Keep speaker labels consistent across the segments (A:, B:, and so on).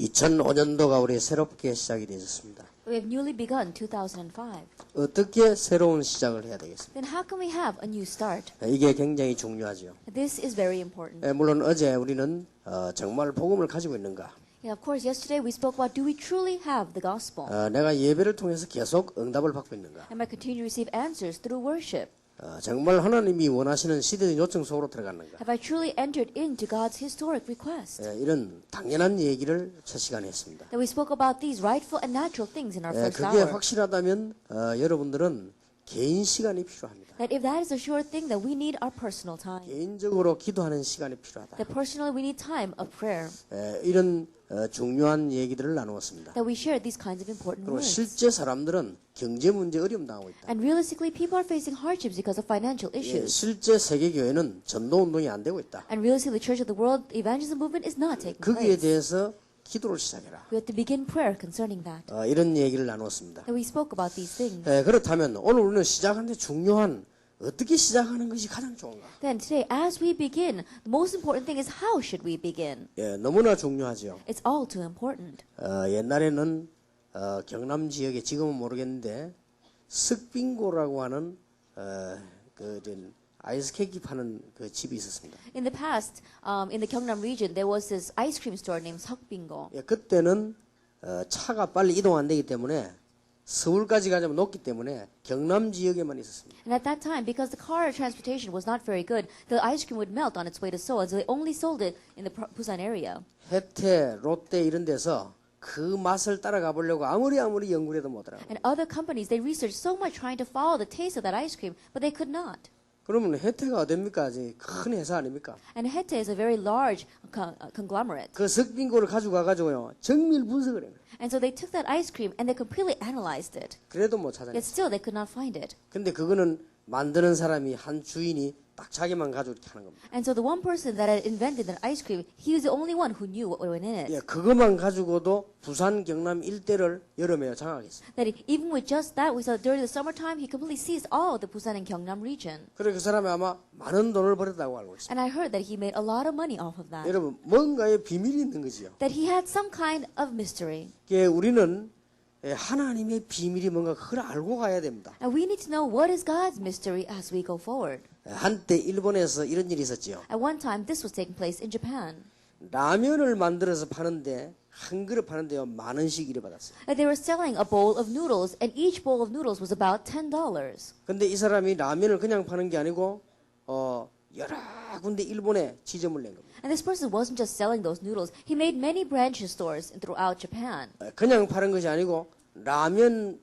A: 2005년도가 우리 새롭게 시작이 되었습니다.
B: We have newly begun 2005.
A: 어떻게 새로운 시작을 해야 되겠습니까?
B: Then how can we have a new start?
A: 이게 굉장히 중요하죠.
B: This is very important.
A: 물론 어제 우리는 정말 복음을 가지고 있는가?
B: Yeah, of course, yesterday we spoke about do we truly have the gospel?
A: 내가 예배를 통해서 계속 응답을 받고 있는가?
B: Am I continue to receive answers through worship?
A: 정말 하나님이 원하시는 시대의 요청 속으로 들어갔는가?
B: Have I truly entered into God's historic request?
A: 이런 당연한 얘기를 첫 시간에 했습니다.
B: That we spoke about these rightful and natural things in our first
A: 그게
B: hour.
A: 확실하다면 여러분들은 개인 시간이 필요합니다.
B: That if that is a sure thing, that we need our personal time.
A: 개인적으로 기도하는 시간이 필요하다.
B: That personally we need time of prayer.
A: 이런 중요한 얘기들을 나누었습니다.
B: That we share these kinds of important
A: 그리고
B: words.
A: 실제 사람들은 경제 문제 어려움 당하고 있다.
B: And realistically, people are facing hardships because of financial issues.
A: 실제 세계 교회는 전도 운동이 안 되고 있다.
B: And realistically, the Church of the World evangelism movement is not taking
A: 거기에
B: place.
A: 대해서 기도를 시작해라.
B: We have to begin prayer concerning that.
A: 이런 얘기를 나누었습니다.
B: That we spoke about these things.
A: 그렇다면 오늘 우리는 시작하는데 중요한 어떻게 시작하는 것이 가장 좋은가?
B: Then today, as we begin, the most important thing is how should we begin?
A: 너무나 중요하죠.
B: It's all too important.
A: 옛날에는 경남 지역에 지금은 모르겠는데 석빙고라고 하는 아이스케이크 파는 그 집이 있었습니다.
B: In the past, in the Gyeongnam region, there was this ice cream store named Seokbingo.
A: 그때는 차가 빨리 이동 안 되기 때문에 서울까지 가자면 높기 때문에 경남 지역에만 있었습니다.
B: And at that time, because the car transportation was not very good, the ice cream would melt on its way to Seoul, so they only sold it in the Busan area.
A: 혜태, 롯데 이런 데서 그 맛을 따라가 보려고 아무리 연구를 해도 못 따라가요.
B: And other companies, they researched so much trying to follow the taste of that ice cream, but they could not.
A: 그러면 혜태가 어딥니까? 큰 회사 아닙니까?
B: And Hete is a very large conglomerate.
A: 그 석빙고를 가지고 가가지고요 정밀 분석을 해요.
B: And so they took that ice cream and they completely analyzed it.
A: 그래도 못 찾아냈어요.
B: Yet still they could not find it.
A: 근데 그거는 만드는 사람이 한 주인이 딱 자기만 가지고 이렇게 하는 겁니다.
B: And so the one person that had invented that ice cream, he was the only one who knew what went in it.
A: 그것만 가지고도 부산 경남 일대를 여름에 장악했어요.
B: That even with just that, we saw during the summertime, he completely seized all of the Busan and Gyeongnam region.
A: 그래 그 사람이 아마 많은 돈을 벌었다고 알고 있습니다.
B: And I heard that he made a lot of money off of that.
A: 여러분 뭔가의 비밀이 있는 거지요.
B: That he had some kind of mystery.
A: 우리는 하나님의 비밀이 뭔가 그걸 알고 가야 됩니다.
B: And we need to know what is God's mystery as we go forward.
A: 한때 일본에서 이런 일이 있었죠.
B: At one time, this was taking place in Japan.
A: 라면을 만들어서 파는데 한 그릇 파는데요 10,000원씩 이래 받았어요.
B: They were selling a bowl of noodles, and each bowl of noodles was about $10.
A: 근데 이 사람이 라면을 그냥 파는 게 아니고 여러 군데 일본에 지점을 낸 겁니다.
B: And this person wasn't just selling those noodles. He made many branch stores throughout Japan.
A: 그냥 파는 것이 아니고 라면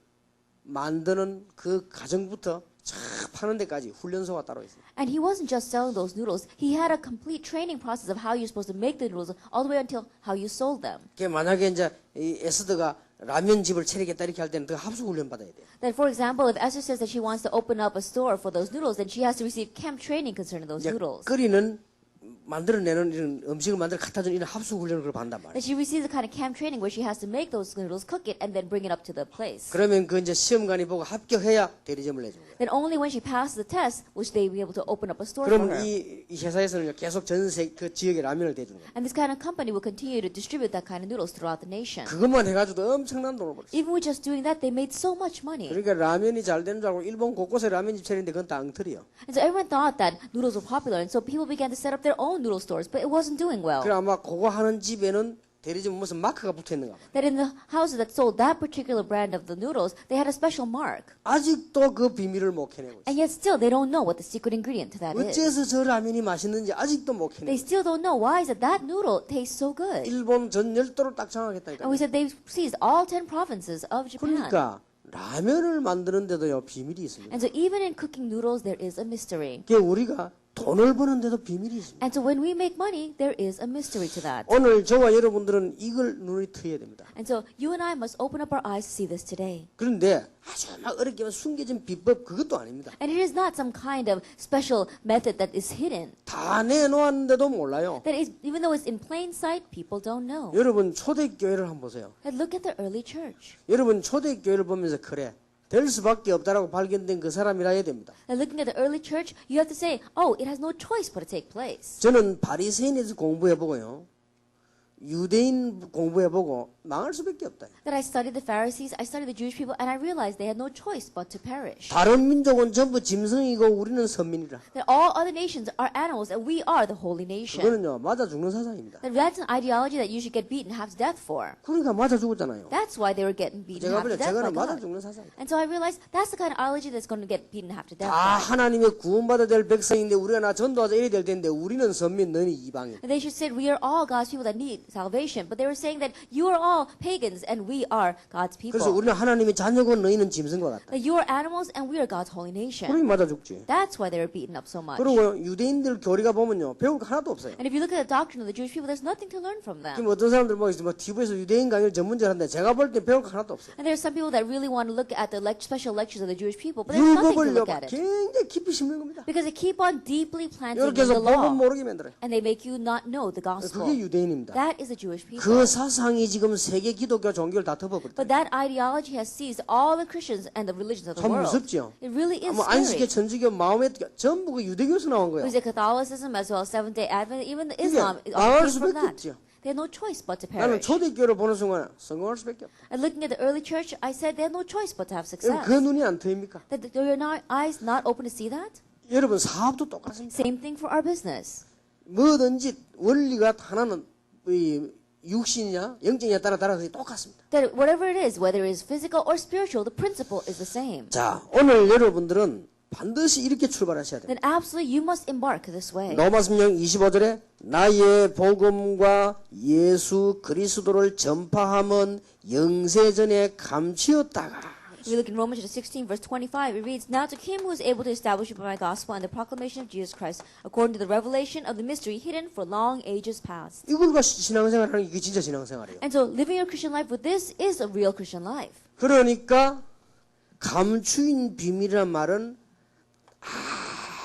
A: 만드는 그 과정부터 쫙 파는 데까지 훈련소가 따로 있어요.
B: And he wasn't just selling those noodles. He had a complete training process of how you're supposed to make the noodles all the way until how you sold them.
A: 만약에 이제 이 에스더가 라면 집을 차리겠다 이렇게 할 때는 그 합숙 훈련 받아야 돼요.
B: Then, for example, if Esther says that she wants to open up a store for those noodles, then she has to receive camp training concerning those noodles.
A: 끓이는 만들어내는 이런 음식을 만들어 갖다 주는 이런 합숙 훈련을 그걸 받는단 말이에요.
B: Then she receives a kind of camp training where she has to make those noodles, cook it, and then bring it up to the place.
A: 그러면 그 이제 시험관이 보고 합격해야 대리점을 내준 거예요.
B: Then only when she passes the test will they be able to open up a store for
A: 그럼
B: her.
A: 이 회사에서는 계속 전세 그 지역에 라면을 대주는 거예요.
B: And this kind of company will continue to distribute that kind of noodles throughout the nation.
A: 그것만 해가지고도 엄청난 돈을 벌었어요.
B: Even with just doing that, they made so much money.
A: 그러니까 라면이 잘 되는 줄 알고 일본 곳곳에 라면집 차리는데 그건 다 엉터리요.
B: And so everyone thought that noodles were popular, and so people began to set up their own noodle stores, but it wasn't doing well.
A: 그래 아마 그거 하는 집에는 대리점 무슨 마크가 붙어 있는가 봐.
B: That in the houses that sold that particular brand of the noodles, they had a special mark.
A: 아직도 그 비밀을 못 캐내고 있어요.
B: And yet still, they don't know what the secret ingredient to that is.
A: 어째서 저 라면이 맛있는지 아직도 못 캐내고
B: They still don't know why is it that noodle tastes so good.
A: 일본 전 열도를 딱 장악했다니까.
B: And we said they've seized all 10 provinces of Japan.
A: 그러니까 라면을 만드는데도요 비밀이 있습니다.
B: And so even in cooking noodles, there is a mystery.
A: 그게 우리가 돈을 버는데도 비밀이 있습니다.
B: And so when we make money, there is a mystery to that.
A: 오늘 저와 여러분들은 이걸 눈을 트여야 됩니다.
B: And so you and I must open up our eyes to see this today.
A: 그런데 아주 막 어렵게 숨겨진 비법 그것도 아닙니다.
B: And it is not some kind of special method that is hidden.
A: 다 내놓았는데도 몰라요.
B: That is, even though it's in plain sight, people don't know.
A: 여러분 초대교회를 한번 보세요.
B: And look at the early church.
A: 여러분 초대교회를 보면서 그래 될 수밖에 없다라고 발견된 그 사람이라 해야 됩니다.
B: And looking at the early church, you have to say, oh, it has no choice but to take place.
A: 저는 바리새인에서 공부해보고요. 유대인 공부해보고 망할 수밖에 없다.
B: That I studied the Pharisees, I studied the Jewish people, and I realized they had no choice but to perish.
A: 다른 민족은 전부 짐승이고 우리는 선민이라.
B: That all other nations are animals and we are the holy nation.
A: 그거는요 맞아 죽는 사상입니다.
B: That that's an ideology that you should get beaten half to death for.
A: 그러니까 맞아 죽었잖아요.
B: That's why they were getting beaten
A: 제가
B: half
A: 볼때
B: to death by
A: 저거는 맞아
B: God.
A: 죽는 사상이다.
B: And so I realized that's the kind of ideology that's going to get beaten half to death
A: 다
B: by.
A: 하나님의 구원받아야 될 백성인데 우리가 나 전도하자 이래 될 텐데 우리는 선민 너희 이방인.
B: And they should say we are all God's people that need salvation. But they were saying that you are all pagans and we are God's
A: 그래서
B: people.
A: 우리는 하나님의 자녀고 너희는 짐승과 같다.
B: That you are animals and we are God's holy nation.
A: 그러니 맞아 죽지.
B: That's why they were beaten up so much.
A: 그리고 유대인들 교리가 보면요 배울 거 하나도 없어요.
B: And if you look at the doctrine of the Jewish people, there's nothing to learn from them.
A: 지금 어떤 사람들 뭐 TV에서 유대인 강의를 전문적으로 하는데 제가 볼 때 배울 거 하나도 없어요.
B: And there's some people that really want to look at the special lectures of the Jewish people, but there's nothing to
A: 율법을
B: look at it.
A: 굉장히 깊이 심는 겁니다.
B: Because they keep on deeply planting in
A: 이렇게 해서
B: the
A: 복음
B: law.
A: 모르게 만들어요.
B: And they make you not know the gospel.
A: 그게 유대인입니다.
B: That is the Jewish people.
A: 그 사상이 지금 세계 기독교 종교를 다 덮어버렸다.
B: But that ideology has seized all the Christians and the religions of the
A: 참
B: world.
A: 무섭죠.
B: It really is
A: 뭐 안식교,
B: scary.
A: 천주교, 마음의 전부 그 유대교에서 나온 거예요.
B: Because the Catholicism as well as Seventh-day Advent, even
A: 이게
B: Islam, it all
A: 망할
B: came from
A: 수밖에
B: that.
A: 없죠.
B: They had no choice but to
A: 나는
B: perish.
A: 초대교를 보는 순간 성공할 수밖에 없다.
B: And looking at the early church, I said they had no choice but to have
A: 여러분
B: success.
A: 그 눈이 안 트입니까?
B: That your eyes not open to see that?
A: 여러분 사업도 똑같습니다.
B: Same thing for our business.
A: 뭐든지 원리가 하나는 이 육신이냐 영적이냐 따라서 똑같습니다.
B: That whatever it is, whether it is physical or spiritual, the principle is the same.
A: 자 오늘 여러분들은 반드시 이렇게 출발하셔야 돼요.
B: Then absolutely you must embark this way.
A: 로마서명 25절에 나의 복음과 예수 그리스도를 전파함은 영세전에 감추었다가
B: If we look in Romans chapter 16, verse 25, it reads, Now to him who is able to establish you by my gospel and the proclamation of Jesus Christ, according to the revelation of the mystery hidden for long ages past.
A: 이걸과 신앙생활 하는 게 이게 진짜 신앙생활이에요.
B: And so living a Christian life with this is a real Christian life.
A: 그러니까 감추인 비밀이란 말은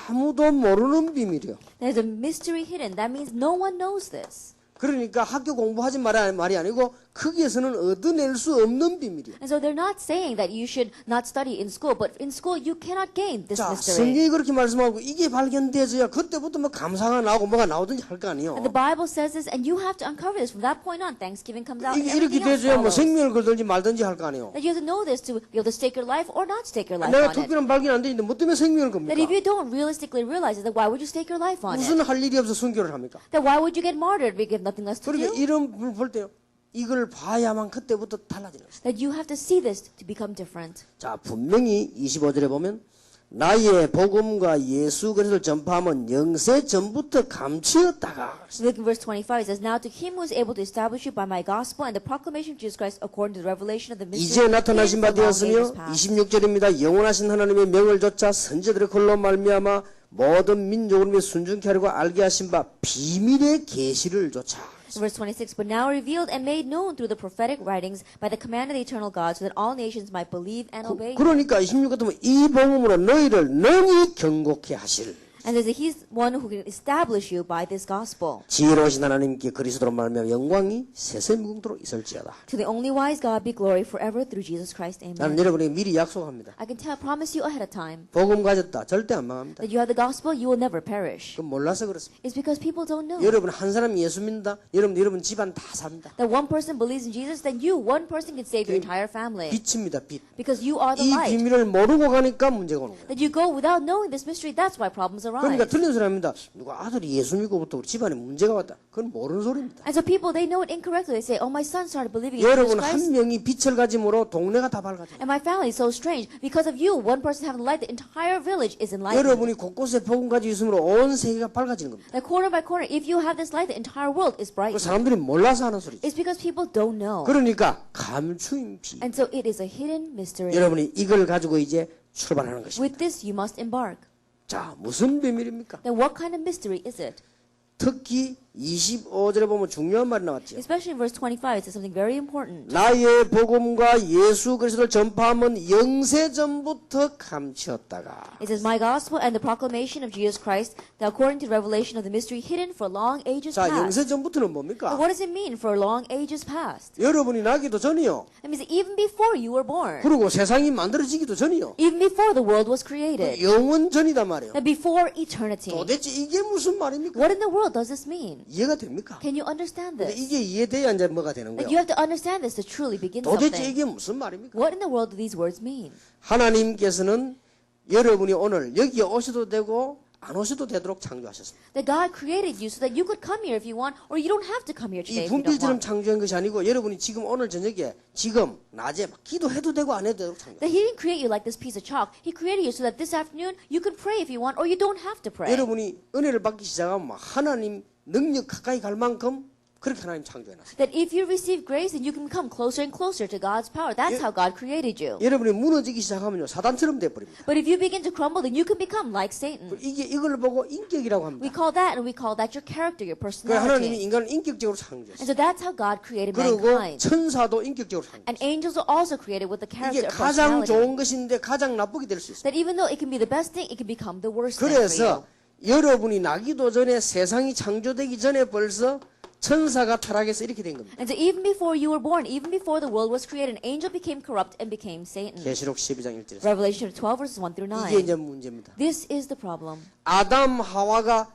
A: 아무도 모르는 비밀이요.
B: There's a mystery hidden. That means no one knows this.
A: 그러니까 학교 공부하지 말이 아니고 거기에서는 얻어낼 수 없는 비밀이에요.
B: And so they're not saying that you should not study in school, but in school you cannot gain this
A: 자,
B: mystery.
A: 성경이 그렇게 말씀하고 이게 발견돼서야 그때부터 뭐 감사가 나오고 뭐가 나오든지 할 거 아니에요.
B: And the Bible says this, and you have to uncover this. From that point on, Thanksgiving comes out, and
A: 이게 이렇게
B: everything else
A: 돼서야 뭐
B: follows.
A: 생명을 걸든지 말든지 할 거 아니에요.
B: That you have to know this to be able to stake your life or not stake your life
A: 내가
B: on it.
A: 특별한 발견 안 되는데 뭐 때문에 생명을 겁니까?
B: That if you don't realistically realize it, then why would you stake your life on
A: 무슨
B: it?
A: 할 일이 없어 순교를 합니까?
B: Then why would you get martyred if you have nothing else to
A: 그러니까
B: do?
A: 이런 분 볼 때요. 이걸 봐야만 그때부터 달라지는 거예요.
B: That you have to see this to become different.
A: 자, 분명히 25절에 보면 나의 복음과 예수 그리스도를 전파하면 영세 전부터 감추었다가
B: So look in verse 25, it says, Now to him who is able to establish you by my gospel and the proclamation of Jesus Christ according to the revelation of the mystery
A: 이제 나타나신 바
B: hidden for long ages
A: 되었으며
B: past.
A: 26절입니다. 영원하신 하나님의 명을 조차 선지자들의 글로 말미암아 모든 민족을 위해 순종케 하려고 알게 하신 바 비밀의 계시를 조차
B: Verse 26, But now revealed and made known through the prophetic writings by the command of the eternal God, so that all nations might believe and obey.
A: 그러니까 26 같으면 이 복음으로 너희를 능히 경고케 하실
B: And there's He's one who can establish you by this gospel.
A: 지혜로우신 하나님께 그리스도로 말미암아 영광이 세세무궁토록 있을지어다.
B: To the only wise God be glory forever through Jesus Christ.
A: 나는
B: Amen.
A: 여러분에게 미리 약속합니다.
B: I can promise you ahead of time
A: 복음 가졌다. 절대 안 망합니다.
B: that you have the gospel, you will never perish.
A: 그건 몰라서 그렇습니다.
B: It's because people don't know.
A: 여러분 한 사람 예수 믿는다. 여러분 집안 다 삽니다.
B: That one person believes in Jesus, then you, one person, can save your entire family.
A: 빛입니다. 빛.
B: Because you are the
A: 이
B: light.
A: 비밀을 모르고 가니까 문제가 오는 거예요.
B: That you go without knowing this mystery, that's why problems
A: 그러니까
B: arise.
A: 틀린 소리 합니다. 누가 아들이 예수 믿고부터 우리 집안에 문제가 왔다. 그건 모르는 소리입니다.
B: And so people, they know it incorrectly. They say, oh, my son started believing in Jesus
A: 여러분
B: Christ.
A: 한 명이 빛을 가짐으로 동네가 다 밝아져요.
B: And my family is so strange. Because of you, one person having light, the entire village is enlightened.
A: 여러분이 곳곳에 복음 가지고 있으므로 온 세계가 밝아지는 겁니다.
B: Like corner by corner, if you have this light, the entire world is
A: 그
B: bright.
A: 사람들이 몰라서 하는 소리죠.
B: It's because people don't know.
A: 그러니까 감추인 비.
B: And so it is a hidden mystery.
A: 여러분이 이걸 가지고 이제 출발하는 것입니다.
B: With this, you must embark.
A: 자, 무슨 비밀입니까?
B: Then what kind of mystery is it?
A: 특히 25절에 보면 중요한 말이 나왔죠.
B: Especially in verse 25, it says something very important.
A: 나의 복음과 예수 그리스도를 전파하면 영세 전부터 감추었다가.
B: It says, My gospel and the proclamation of Jesus Christ, that according to the revelation of the mystery hidden for long ages
A: 자,
B: past.
A: 영세 전부터는
B: But
A: 뭡니까?
B: what does it mean for long ages past?
A: 여러분이 나기도 전이요.
B: That means even before you were born.
A: 그리고 세상이 만들어지기도 전이요.
B: Even before the world was created.
A: 영원 전이단 말이에요.
B: That before eternity.
A: 도대체 이게 무슨 말입니까?
B: What in the world does this mean?
A: 이해가 됩니까?
B: Can you understand
A: 근데
B: this?
A: 이게 이해돼야 이제 뭐가 되는
B: Like
A: 거예요?
B: you have to understand this to truly begin
A: 도대체
B: something.
A: 이게 무슨 말입니까?
B: What in the world do these words mean?
A: 하나님께서는 여러분이 오늘 여기에 오셔도 되고 안 오셔도 되도록 창조하셨습니다.
B: That God created you so that you could come here if you want, or you don't have to come here
A: 이
B: today if you don't
A: 분필처럼
B: want.
A: 창조한 것이 아니고 여러분이 지금 오늘 저녁에 지금 낮에 막 기도해도 되고 안 해도 되도록 창조하셨습니다.
B: That He didn't create you like this piece of chalk. He created you so that this afternoon you can pray if you want, or you don't have to pray.
A: 여러분이 은혜를 받기 시작하면 막 하나님 능력 가까이 갈 만큼 그렇게 하나님 창조해놨어요.
B: That if you receive grace, then you can come closer and closer to God's power. That's how God created you.
A: 여러분이 무너지기 시작하면요 사단처럼 돼버립니다.
B: But if you begin to crumble, then you can become like Satan.
A: 이걸 보고 인격이라고 합니다.
B: We call that, and we call that your character, your
A: 그래서 하나님이
B: personality.
A: 인간을 인격적으로
B: And
A: 창조했어요.
B: so that's how God created
A: 그리고
B: mankind.
A: 천사도 인격적으로
B: And
A: 창조했어요.
B: angels are also created with the character
A: 이게
B: of
A: 가장
B: personality.
A: 좋은 것인데 가장 나쁘게 될 수 있어요.
B: That even though it can be the best thing, it can become the worst thing for
A: 그래서
B: you.
A: 여러분이 나기도 전에 세상이 창조되기 전에 벌써 천사가 타락해서 이렇게 된 겁니다.
B: And so even before you were born, even before the world was created, an angel became corrupt and became Satan.
A: 계시록 12장 1절에서
B: Revelation 12 verses 1 through 9.
A: 이게 이제 문제입니다.
B: This is the problem.
A: 아담 하와가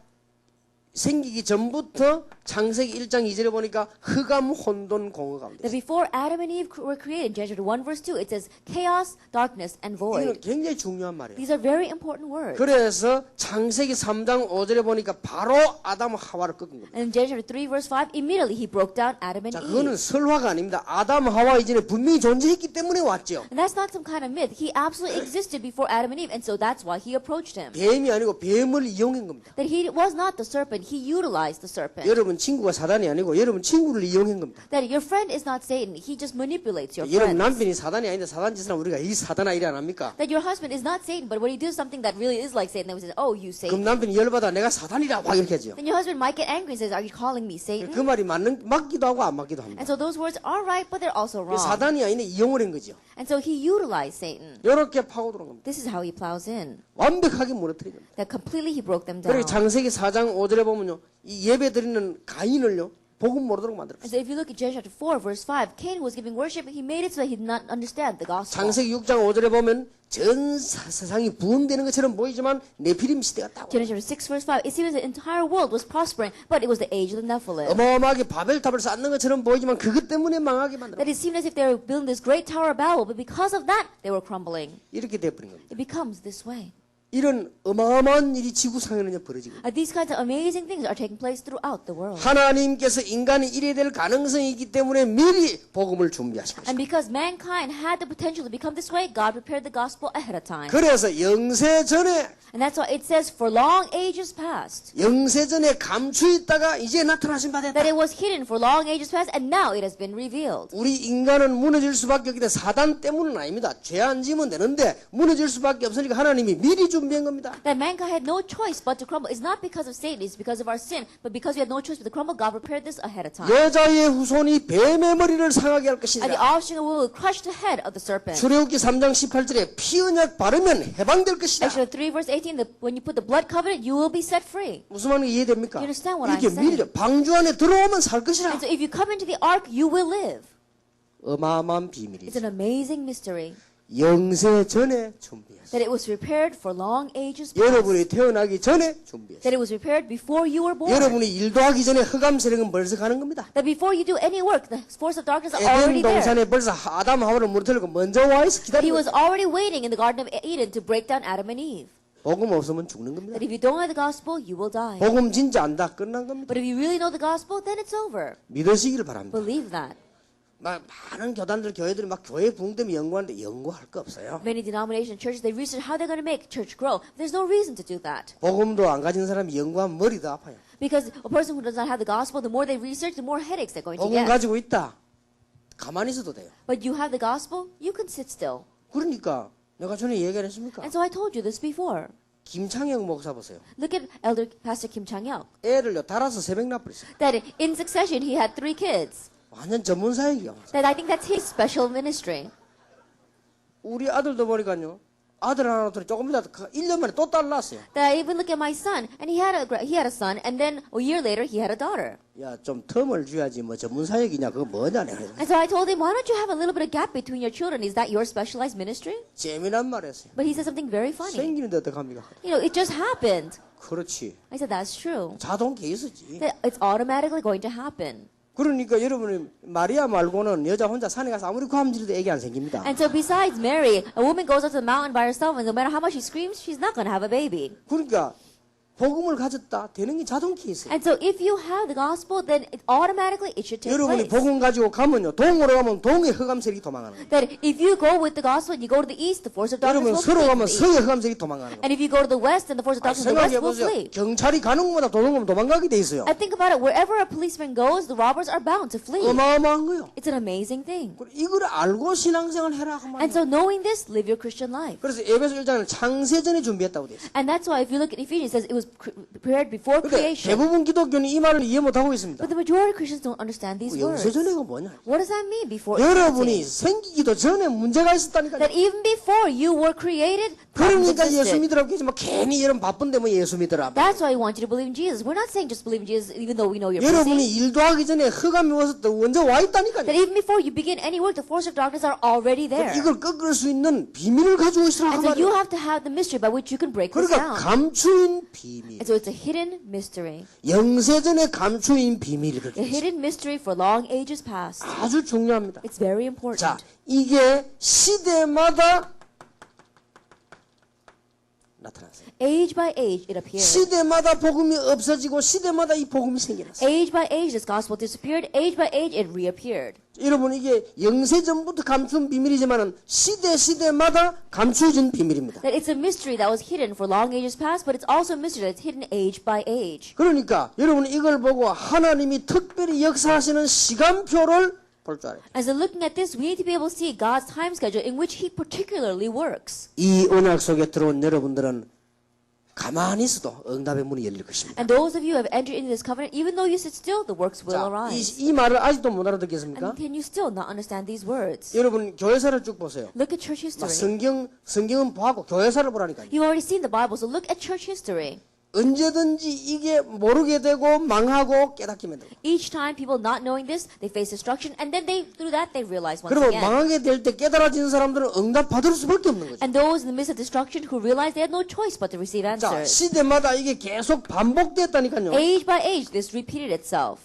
A: 생기기 전부터 창세기 1장 2절에 보니까 흑암 혼돈 공허 가운데
B: That before Adam and Eve were created, in Genesis 1 verse 2, it says chaos, darkness, and
A: 이건
B: void.
A: 굉장히 중요한 말이에요.
B: These are very important words.
A: 그래서 창세기 3장 5절에 보니까 바로 아담 하와를 꺾은 겁니다.
B: And in Genesis 3 verse 5, immediately he broke down Adam and
A: 자,
B: Eve.
A: 그거는 설화가 아닙니다. 아담 하와 이전에 분명히 존재했기 때문에 왔죠.
B: And that's not some kind of myth. He absolutely existed before Adam and Eve, and so that's why he approached him.
A: 뱀이 아니고 뱀을 이용한 겁니다.
B: That he was not the serpent, he utilized the serpent.
A: 여러분 친구가 사단이 아니고 여러분 친구를 이용한 겁니다.
B: That your friend is not Satan, he just manipulates your
A: 여러분
B: friends.
A: 남편이 사단이 아닌데 사단 짓을 하면 우리가 이 사단아 이래 안 합니까?
B: That your husband is not Satan, but when he does something that really is like Satan, then we say, oh, you
A: 그럼
B: Satan.
A: 남편이 열받아 내가 사단이라 막 이렇게 하죠.
B: Then your husband might get angry and says, are you calling me Satan?
A: 그 말이 맞기도 하고 안 맞기도 합니다.
B: And so those words are right, but they're also wrong.
A: 사단이 아닌데 이용을 한 거죠.
B: And so he utilized Satan.
A: 이렇게 파고들은 겁니다.
B: This is how he plows in.
A: 완벽하게 무너뜨린 겁니다.
B: That completely he broke them down.
A: 그리고 창세기 4장 5절에 보면요. 이 예배 드리는 가인을요. 복음 모르도록 만들었어요.
B: And so if you look at Genesis chapter 4, verse 5, Cain was giving worship, he made it so that he did not understand the gospel.
A: 창세기 6장 5절에 보면 전 세상이 부흥되는 것처럼 보이지만 네피림 시대가 딱 와요.
B: Genesis chapter 6, verse 5, it seems the entire world was prospering, but it was the age of the Nephilim.
A: 어마어마하게 바벨탑을 쌓는 것처럼 보이지만 그것 때문에 망하게 만들어.
B: That it seemed as if they were building this great Tower of Babel, but because of that, they were crumbling.
A: 이렇게 돼버린 겁니다.
B: It becomes this way.
A: 이런 어마어마한 일이 지구상에는 벌어지고
B: These kinds of amazing things are taking place throughout the world.
A: 하나님께서 인간이 이래 될 가능성이 있기 때문에 미리 복음을 준비하신 것입니다.
B: And because mankind had the potential to become this way, God prepared the gospel ahead of time.
A: 그래서 영세 전에
B: And that's why it says, for long ages past,
A: 영세 전에 감추있다가 이제 나타나신 바
B: that
A: 됐다.
B: it was hidden for long ages past, and now it has been revealed.
A: 우리 인간은 무너질 수밖에 없기 때문에 사단 때문은 아닙니다. 죄 안 지으면 되는데 무너질 수밖에 없으니까 하나님이 미리 준비한 겁니다.
B: That mankind had no choice but to crumble. It's not because of Satan, it's because of our sin, but because we had no choice but to crumble, God prepared this ahead of time.
A: 여자의 후손이 뱀의 머리를 상하게 할
B: And the
A: 것이니라.
B: offspring will crush the head of the serpent.
A: 출애굽기 3장 18절에 피 언약 바르면 해방될 것이다.
B: Exodus 3 verse 18, when you put the blood covenant, you will be set free.
A: 무슨 말인지 이해됩니까?
B: You understand what
A: 이렇게
B: I'm saying?
A: 미리 방주 안에 들어오면 살 것이라.
B: And so if you come into the ark, you will live.
A: 어마어마한
B: It's
A: 비밀이죠.
B: an amazing mystery
A: 영세 전에 준비했어요.
B: that it was prepared for long ages past.
A: 여러분이 태어나기 전에 준비했어요.
B: That it was prepared before you were born.
A: 여러분이 일도 하기 전에 흑암 세력은 벌써 가는 겁니다.
B: That before you do any work, the force of darkness are
A: 에덴
B: already there.
A: 동산에 벌써 아담 하와를 무너뜨리고 먼저 와 있어
B: He
A: 기다리고
B: was
A: 있어요.
B: already waiting in the Garden of Eden to break down Adam and Eve.
A: 복음 없으면 죽는 겁니다.
B: That if you don't have the gospel, you will die.
A: 복음 진짜 안다 끝난 겁니다.
B: But if you really know the gospel, then it's over.
A: 믿으시기를 바랍니다.
B: Believe that.
A: 많은 교단들 교회들이 막 교회 부흥되면 연구하는데 연구할 거 없어요.
B: Many denomination churches, they research how they're going to make church grow. There's no reason to do that.
A: 복음도 안 가진 사람이 연구하면 머리도 아파요.
B: Because a person who does not have the gospel, the more they research, the more headaches they're going to
A: 복음
B: get.
A: 가지고 있다. 가만히 있어도 돼요.
B: But you have the gospel, you can sit still.
A: 그러니까 내가 전에 얘기 안 했습니까?
B: And so I told you this before.
A: 김창영 목사 보세요.
B: Look at Elder Pastor Kim Chang-hyuk.
A: 애를요 달아서 새벽 나버렸어요.
B: That in succession, he had 3 kids.
A: 완전 전문 사역이요.
B: That I think that's his special ministry.
A: 우리 아들도 보니까요. 아들 하나 둘 조금 이따 1년 만에 또 딸 낳았어요.
B: That I even look at my son, and he had a son, and then a year later he had a daughter.
A: 야, 좀 텀을 줘야지 뭐 전문 사역이냐 그거 뭐냐 내가.
B: And so I told him, why don't you have a little bit of gap between your children? Is that your specialized ministry?
A: 재미난 말 했어요.
B: But he said something very funny.
A: 생기는데 어떡합니까?
B: You know, it just happened.
A: 그렇지.
B: I said, that's true.
A: 자동 케이스지.
B: That it's automatically going to happen.
A: 그러니까 여러분이 마리아 말고는 여자 혼자 산에 가서 아무리 고함질해도 애기 안 생깁니다.
B: And so besides Mary, a woman goes up to the mountain by herself, and no matter how much she screams, she's not going to have a baby.
A: 그러니까 복음을 가졌다 되는 게 자동 케이스예요.
B: And so if you have the gospel, then it automatically it should take
A: 여러분이
B: place.
A: 복음 가지고 가면요, 동으로 가면 동의 흑암색이 도망가는 거예요.
B: That if you go with the gospel and you go to the east, the force of darkness
A: 여러분
B: will
A: 서로
B: flee.
A: 가면 서의 흑암색이 도망가는 거예요.
B: And if you go to the west, then the force of darkness of the west
A: 생각해
B: will
A: 보세요.
B: flee.
A: 경찰이 가는 곳마다 도둑은 도망가게 돼 있어요.
B: And think about it. Wherever a policeman goes, the robbers are bound to flee.
A: 어마어마한 거예요.
B: It's an amazing thing.
A: 이걸 알고 신앙생활 해라 그
B: And
A: 말이에요.
B: so knowing this, live your Christian life.
A: 그래서 에베소 1장은 창세전에 준비했다고 돼 있어요.
B: And that's why if you look at Ephesians, it says it was prepared before
A: 근데
B: creation.
A: 대부분 기독교는 이 말을 이해 못하고 있습니다.
B: But the majority of Christians don't understand these words.
A: 영세전에가 뭐냐?
B: What does that mean before
A: 여러분이
B: eternity?
A: 생기기도 전에 문제가 있었다니까요.
B: That even before you were created, problems
A: 그러니까 예수
B: existed.
A: 믿으라고 하지 마. 괜히 여러분 바쁜데 뭐 예수 믿으라.
B: That's why we want you to believe in Jesus. We're not saying just believe in Jesus even though we know you're
A: 여러분이
B: busy.
A: 일도 하기 전에 흑암이 와서 또 먼저 와 있다니까요.
B: That even before you begin any work, the force of darkness are already there.
A: 이걸 꺾을 수 있는 비밀을 가지고 있으라
B: And
A: 그
B: so you
A: 말이에요.
B: have to have the mystery by which you can break this
A: 그러니까
B: down.
A: 감추인 비밀.
B: And so it's a hidden mystery.
A: 영세전에 감추인 비밀이
B: A
A: 그렇게 있어요.
B: hidden mystery for long ages past.
A: 아주 중요합니다.
B: It's very important.
A: 자, 이게 시대마다 나타났어요.
B: Age by age, it appeared.
A: 시대마다 복음이 없어지고 시대마다 이 복음이 생겨났어요.
B: Age by age, this gospel disappeared. Age by age, it reappeared.
A: 여러분 이게 영세전부터 감춘 비밀이지만은 시대마다 감추어진 비밀입니다.
B: That it's a mystery that was hidden for long ages past, but it's also a mystery that's hidden age by age.
A: 그러니까 여러분 이걸 보고 하나님이 특별히 역사하시는 시간표를 볼 줄 알아요.
B: As in looking at this, we need to be able to see God's time schedule in which He particularly works.
A: 이 언약 속에 들어온 여러분들은 가만히 있어도 응답의 문이 열릴 것입니다.
B: And those of you who have entered into this covenant, even though you sit still, the works will
A: 자,
B: arise.
A: 이 말을 아직도 못 알아듣겠습니까?
B: And can you still not understand these words?
A: 여러분 교회사를 쭉 보세요.
B: Look at church
A: 막
B: history.
A: 성경은 보고 교회사를 보라니까요.
B: You've already seen the Bible, so look at church history.
A: 언제든지 이게 모르게 되고 망하고 깨닫게 만들고.
B: Each time people not knowing this, they face destruction, and then through that they realize once
A: 그리고
B: again.
A: 망하게 될 때 깨달아지는 사람들은 응답 받을 수밖에 없는 거죠.
B: And those in the midst of destruction who realize they had no choice but to receive
A: 자,
B: answers.
A: 시대마다 이게 계속 반복됐다니까요.
B: Age by age, this repeated itself.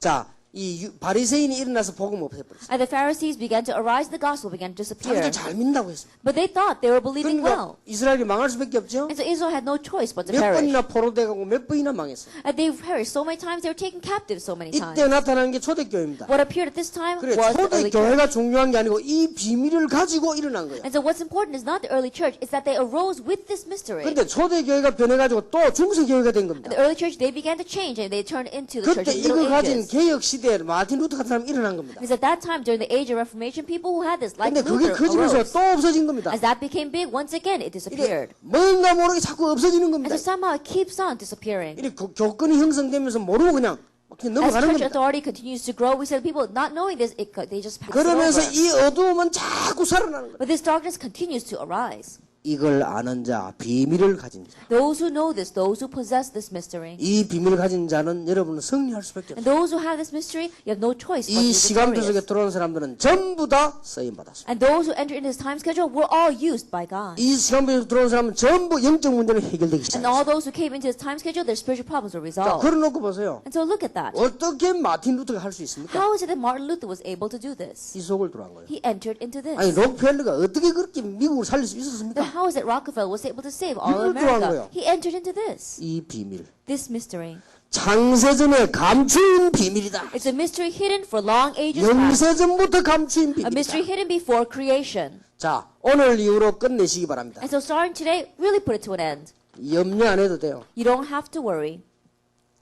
A: 자, 이 바리새인이 일어나서 복음 없애버렸어요.
B: And the Pharisees began to arise, the gospel began to disappear.
A: 자기들 잘 믿는다고 했습니다.
B: But they thought they were believing
A: 그러니까
B: well.
A: 이스라엘이 망할 수밖에 없죠.
B: And so Israel had no choice but to
A: 몇
B: perish.
A: 번이나 포로돼가고 몇 번이나 망했어요.
B: And they perished so many times, they were taken captive so many times.
A: 이때 나타난 게 초대교회입니다.
B: What appeared at this time
A: 그래,
B: was the early church.
A: 초대교회가 중요한 게 아니고 이 비밀을 가지고 일어난 거예요.
B: And so what's important is not the early church, it's that they arose with this mystery.
A: 근데 초대교회가 변해가지고 또 중세교회가 된 겁니다.
B: And the early church, they began to change and they turned into the church
A: 그때
B: of the Middle
A: 이거 가진
B: Ages.
A: 개혁 시대에 마틴 루터 같은 사람이 일어난 겁니다.
B: Because at that time, during the age of Reformation, people who had this, like
A: 근데 그게
B: Luther,
A: 커지면서
B: arose.
A: 또 없어진 겁니다.
B: As that became big, once again, it
A: 이게
B: disappeared.
A: 뭔가 모르게 자꾸 없어지는
B: And
A: 겁니다.
B: so somehow it keeps on disappearing.
A: 이렇게 교권이 형성되면서 모르고 그냥 막 그냥
B: As
A: 넘어가는
B: church
A: 겁니다.
B: authority continues to grow, we said people not knowing this, they just pass it
A: 그러면서
B: over.
A: 이 어두움은 자꾸 살아나는 거예요.
B: But this darkness continues to arise.
A: 이걸 아는 자, 비밀을 가진 자.
B: Those who know this, those who possess this mystery,
A: 이 비밀을 가진 자는 여러분은 승리할 수밖에
B: and
A: 없어요.
B: those who have this mystery, you have no choice but to
A: 이
B: be
A: 시간표 속에
B: victorious.
A: 들어온 사람들은 전부 다 쓰임 받았습니다.
B: And those who enter into this time schedule were all used by God.
A: 이 시간표에 들어온 사람은 전부 영적 문제는 해결되기
B: And all
A: 시작했어요.
B: those who came into this time schedule, their spiritual problems were
A: 자,
B: resolved.
A: 그러놓고 보세요.
B: And so look at that.
A: 어떻게 마틴 루터가 할 수 있습니까?
B: How is it that Martin Luther was able to do this?
A: 이 속을 들어간 거예요.
B: He entered into this.
A: 아니 록펠러가 어떻게 그렇게 미국을 살릴 수
B: Then
A: 있었습니까?
B: how is it Rockefeller was able to save all of
A: 이걸 들어간 거예요.
B: America? He entered into this.
A: 이 비밀.
B: This mystery.
A: 창세전에 감추인 비밀이다.
B: It's a mystery hidden for long ages past.
A: 영세전부터 감추인
B: A mystery
A: 비밀이다.
B: hidden before creation.
A: 자, 오늘 이후로 끝내시기 바랍니다.
B: And so starting today, really put it to an end.
A: 염려 안 해도 돼요.
B: You don't have to worry.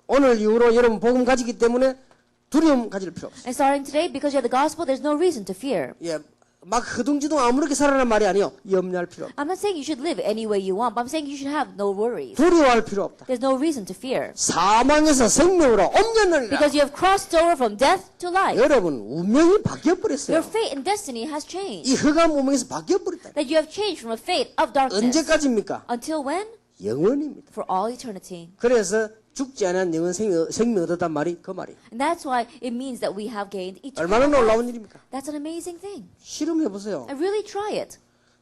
A: 오늘 이후로 여러분 복음 가지기 때문에 두려움 가질 필요 없어요.
B: And starting today, because you have the gospel, there's no reason to fear.
A: 예, 막 허둥지둥 아무렇게 살아라는 말이 아니에요. 염려할 필요 없다.
B: I'm not saying you should live any way you want, but I'm saying you should have no worries.
A: 두려워할 필요 없다.
B: There's no reason to fear.
A: 사망에서 생명으로 옮겼느니라.
B: Because you have crossed over from death to life.
A: 여러분 운명이 바뀌어
B: Your
A: 버렸어요.
B: fate and destiny has changed.
A: 이 흑암 운명에서 바뀌어 버렸다.
B: That you have changed from a fate of darkness.
A: 언제까지입니까?
B: Until when?
A: 영원입니다.
B: For all eternity.
A: 그래서 죽지 않은 영원 생명 얻었단 말이 그 말이에요.
B: And that's why it means that we have gained eternal
A: 얼마나
B: life.
A: 놀라운 일입니까?
B: That's an amazing thing.
A: 실험해 보세요.
B: And really try it.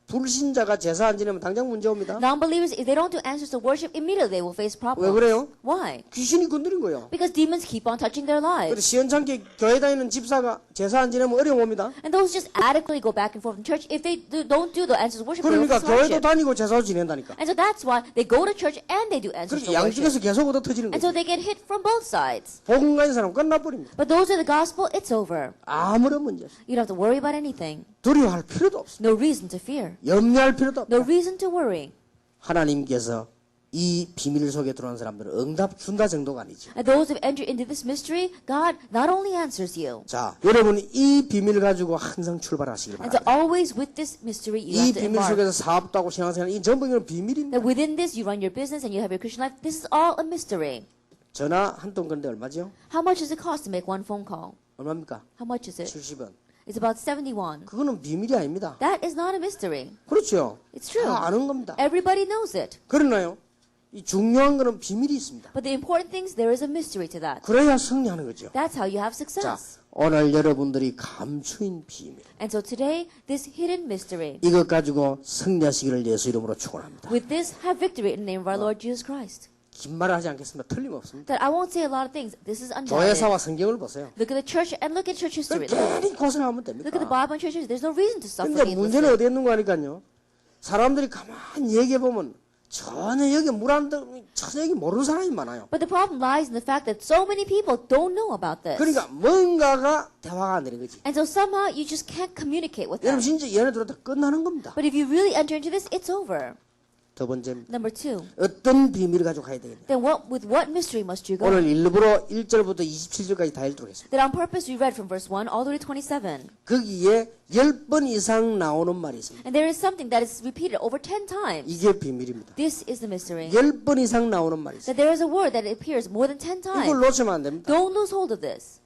A: 불신자가 제사 안 지내면 당장 문제 옵니다.
B: Non-believers, if they don't do answers to worship, immediately they will face
A: 왜
B: problems.
A: 그래요?
B: Why?
A: 귀신이 건드린 거예요.
B: Because demons keep on touching their
A: 그래서
B: lives.
A: 시원찮게 교회 다니는 집사가 제사 안 지내면 어려움 옵니다.
B: And those just adequately go back and forth in church. If they don't do the answers to worship, they will
A: 그러니까
B: face
A: 교회도
B: hardship.
A: 다니고 제사도 지낸다니까.
B: And so that's why they go to church and they do answers
A: 그렇게
B: to worship.
A: 양쪽에서 계속 얻어 터지는
B: And so
A: 거예요.
B: they get hit from both sides.
A: 복음 가진 사람 끝나버립니다.
B: But those are the gospel, it's over.
A: 아무런 문제 없어요.
B: You don't have to worry about anything.
A: 두려워할 필요도 없어요.
B: No reason to fear.
A: 염려할 필요도
B: No
A: 없다.
B: reason to worry.
A: 하나님께서 이 비밀 속에 들어온 사람들은 응답 준다 정도가 아니죠.
B: And those who enter into this mystery, God not only answers you.
A: 자, 여러분 이 비밀을 가지고 항상 출발하시길
B: And so
A: 바랍니다.
B: always with this mystery, you
A: 이
B: have to
A: 비밀
B: embark.
A: 속에서 사업도 하고 신앙생활 이 전부 이건 비밀입니다.
B: That within this, you run your business and you have your Christian life. This is all a mystery.
A: 전화 한 통 건데 얼마죠?
B: How much does it cost to make one phone call?
A: 얼마입니까?
B: How much is it?
A: 70원.
B: It's about 71.
A: 그거는 비밀이 아닙니다.
B: That is not a mystery.
A: 그렇죠.
B: It's true.
A: 다 아는 겁니다.
B: Everybody knows it.
A: 그러나요? 이 중요한 거는 비밀이 있습니다.
B: But the important thing is there is a mystery to that.
A: 그래야 승리하는 거죠.
B: That's how you have
A: 자,
B: success.
A: 오늘 여러분들이 감추인 비밀.
B: And so today, this hidden mystery,
A: 이것 가지고 승리하시기를 예수 이름으로 축원합니다.
B: with this, have victory in the name of our Lord Jesus Christ.
A: 긴 말을 하지 않겠습니다. 틀림없습니다.
B: That I won't say a lot of things. This is undoubted.
A: 교회사와 성경을 보세요.
B: Look at the church and look at church history.
A: 괜히 고생하면
B: Look at the
A: 됩니까?
B: Bible and church history. There's no reason to suffer
A: 근데 문제는
B: needlessly.
A: 어디 있는 거 하니까요. 사람들이 가만히 얘기해보면 전혀 여기 물안 들고 전혀 여기 모르는 사람이 많아요.
B: But the problem lies in the fact that so many people don't know about this.
A: 그러니까 뭔가가 대화가 안 되는 거지.
B: And so somehow you just can't communicate with them.
A: 여러분 진짜 얘네 들어다 끝나는 겁니다.
B: But if you really enter into this, it's over.
A: 두 번째입니다.
B: Number two,
A: 어떤 비밀을 가지고 가야 되겠냐.
B: then with what mystery must you go?
A: 오늘 일부러 1절부터 27절까지 다 읽도록 했습니다.
B: That on purpose we read from verse 1 all the way to 27.
A: 거기에 10번 이상 나오는 말이 있습니다.
B: And there is something that is repeated over 10 times.
A: 이게 비밀입니다.
B: This is the mystery.
A: 10번 이상 나오는 말이 있습니다.
B: That there is a word that appears more than 10
A: 이걸
B: times.
A: 놓치면 안 됩니다.
B: Don't lose hold of this.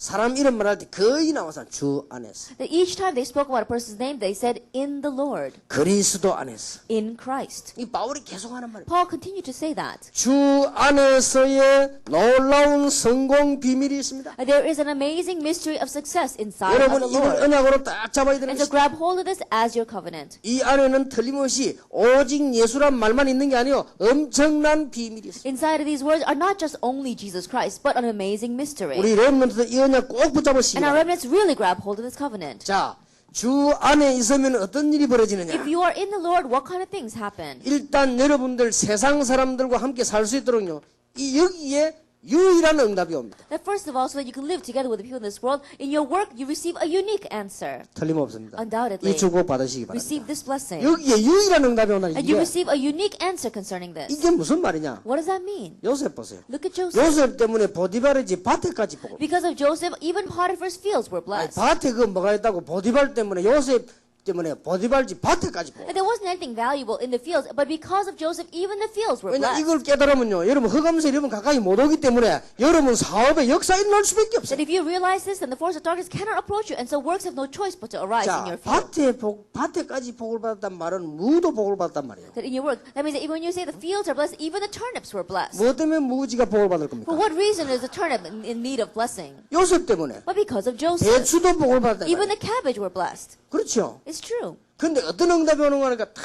A: 사람 이름 말할 때 거의 나와서 주 안에서,
B: That each time they spoke about a person's name, they said, in the Lord,
A: 그리스도 안에서.
B: in Christ.
A: 이 바울이 계속 하는 말입니다.
B: Paul continued to say that.
A: 주 안에서의 놀라운 성공 비밀이 있습니다.
B: There is an amazing mystery of success inside of
A: 여러분
B: the
A: 이걸
B: Lord.
A: 언약으로 딱 잡아야 되는
B: And so
A: 것입니다.
B: grab hold of this as your covenant.
A: 이 안에는 틀림없이 오직 예수란 말만 있는 게 아니요 엄청난 비밀이 있습니다.
B: Inside of these words are not just only Jesus Christ, but an amazing mystery.
A: 우리 렘넌트도 이 언약 꼭 붙잡으시기
B: And our
A: 바랍니다.
B: remnants really grab hold of this covenant.
A: 자, 주 안에 있으면 어떤 일이 벌어지느냐?
B: If you are in the Lord, what kind of things happen?
A: 일단 여러분들 세상 사람들과 함께 살 수 있도록요. 이 여기에 유일한 응답이 옵니다.
B: That first of all, so that you can live together with the people in this world, in your work, you receive a unique answer.
A: 틀림없습니다.
B: Undoubtedly.
A: 이 축복 받으시기 바랍니다.
B: Receive this blessing.
A: 여기에 유일한 응답이 온다는
B: And you
A: 이게
B: receive a unique answer concerning this.
A: 이게 무슨 말이냐?
B: What does that mean?
A: 요셉 보세요.
B: Look at Joseph.
A: 요셉 때문에 보디발의 집 밭에까지 보고.
B: Because of Joseph, even Potiphar's fields were
A: 아니,
B: blessed.
A: 밭에 그 뭐가 있다고 보디발 때문에 요셉 때문에 보디발 집 밭에까지 보고.
B: And there wasn't anything valuable in the fields, but because of Joseph, even the fields were
A: 왜냐
B: blessed.
A: 이걸 깨달으면요. 여러분 흑암세 여러분 가까이 못 오기 때문에 여러분 사업에 역사 일어날 수밖에 없어요.
B: That if you realize this, then the force of darkness cannot approach you, and so works have no choice but to arise in
A: 자,
B: your field.
A: 밭에까지 복을 받았단 말은 무도 복을 받았단 말이에요.
B: That in your work, that means that even when you say the fields are blessed, even the turnips were blessed.
A: 뭐 때문에 무지가 복을 받을
B: For
A: 겁니까?
B: what reason is the turnip in need of blessing?
A: 요셉 때문에
B: But because of Joseph.
A: 배추도 복을 받았단
B: Even
A: 말이에요.
B: the cabbage were blessed.
A: 그렇죠.
B: It's true.
A: 근데 어떤 응답이 오는 거니까 다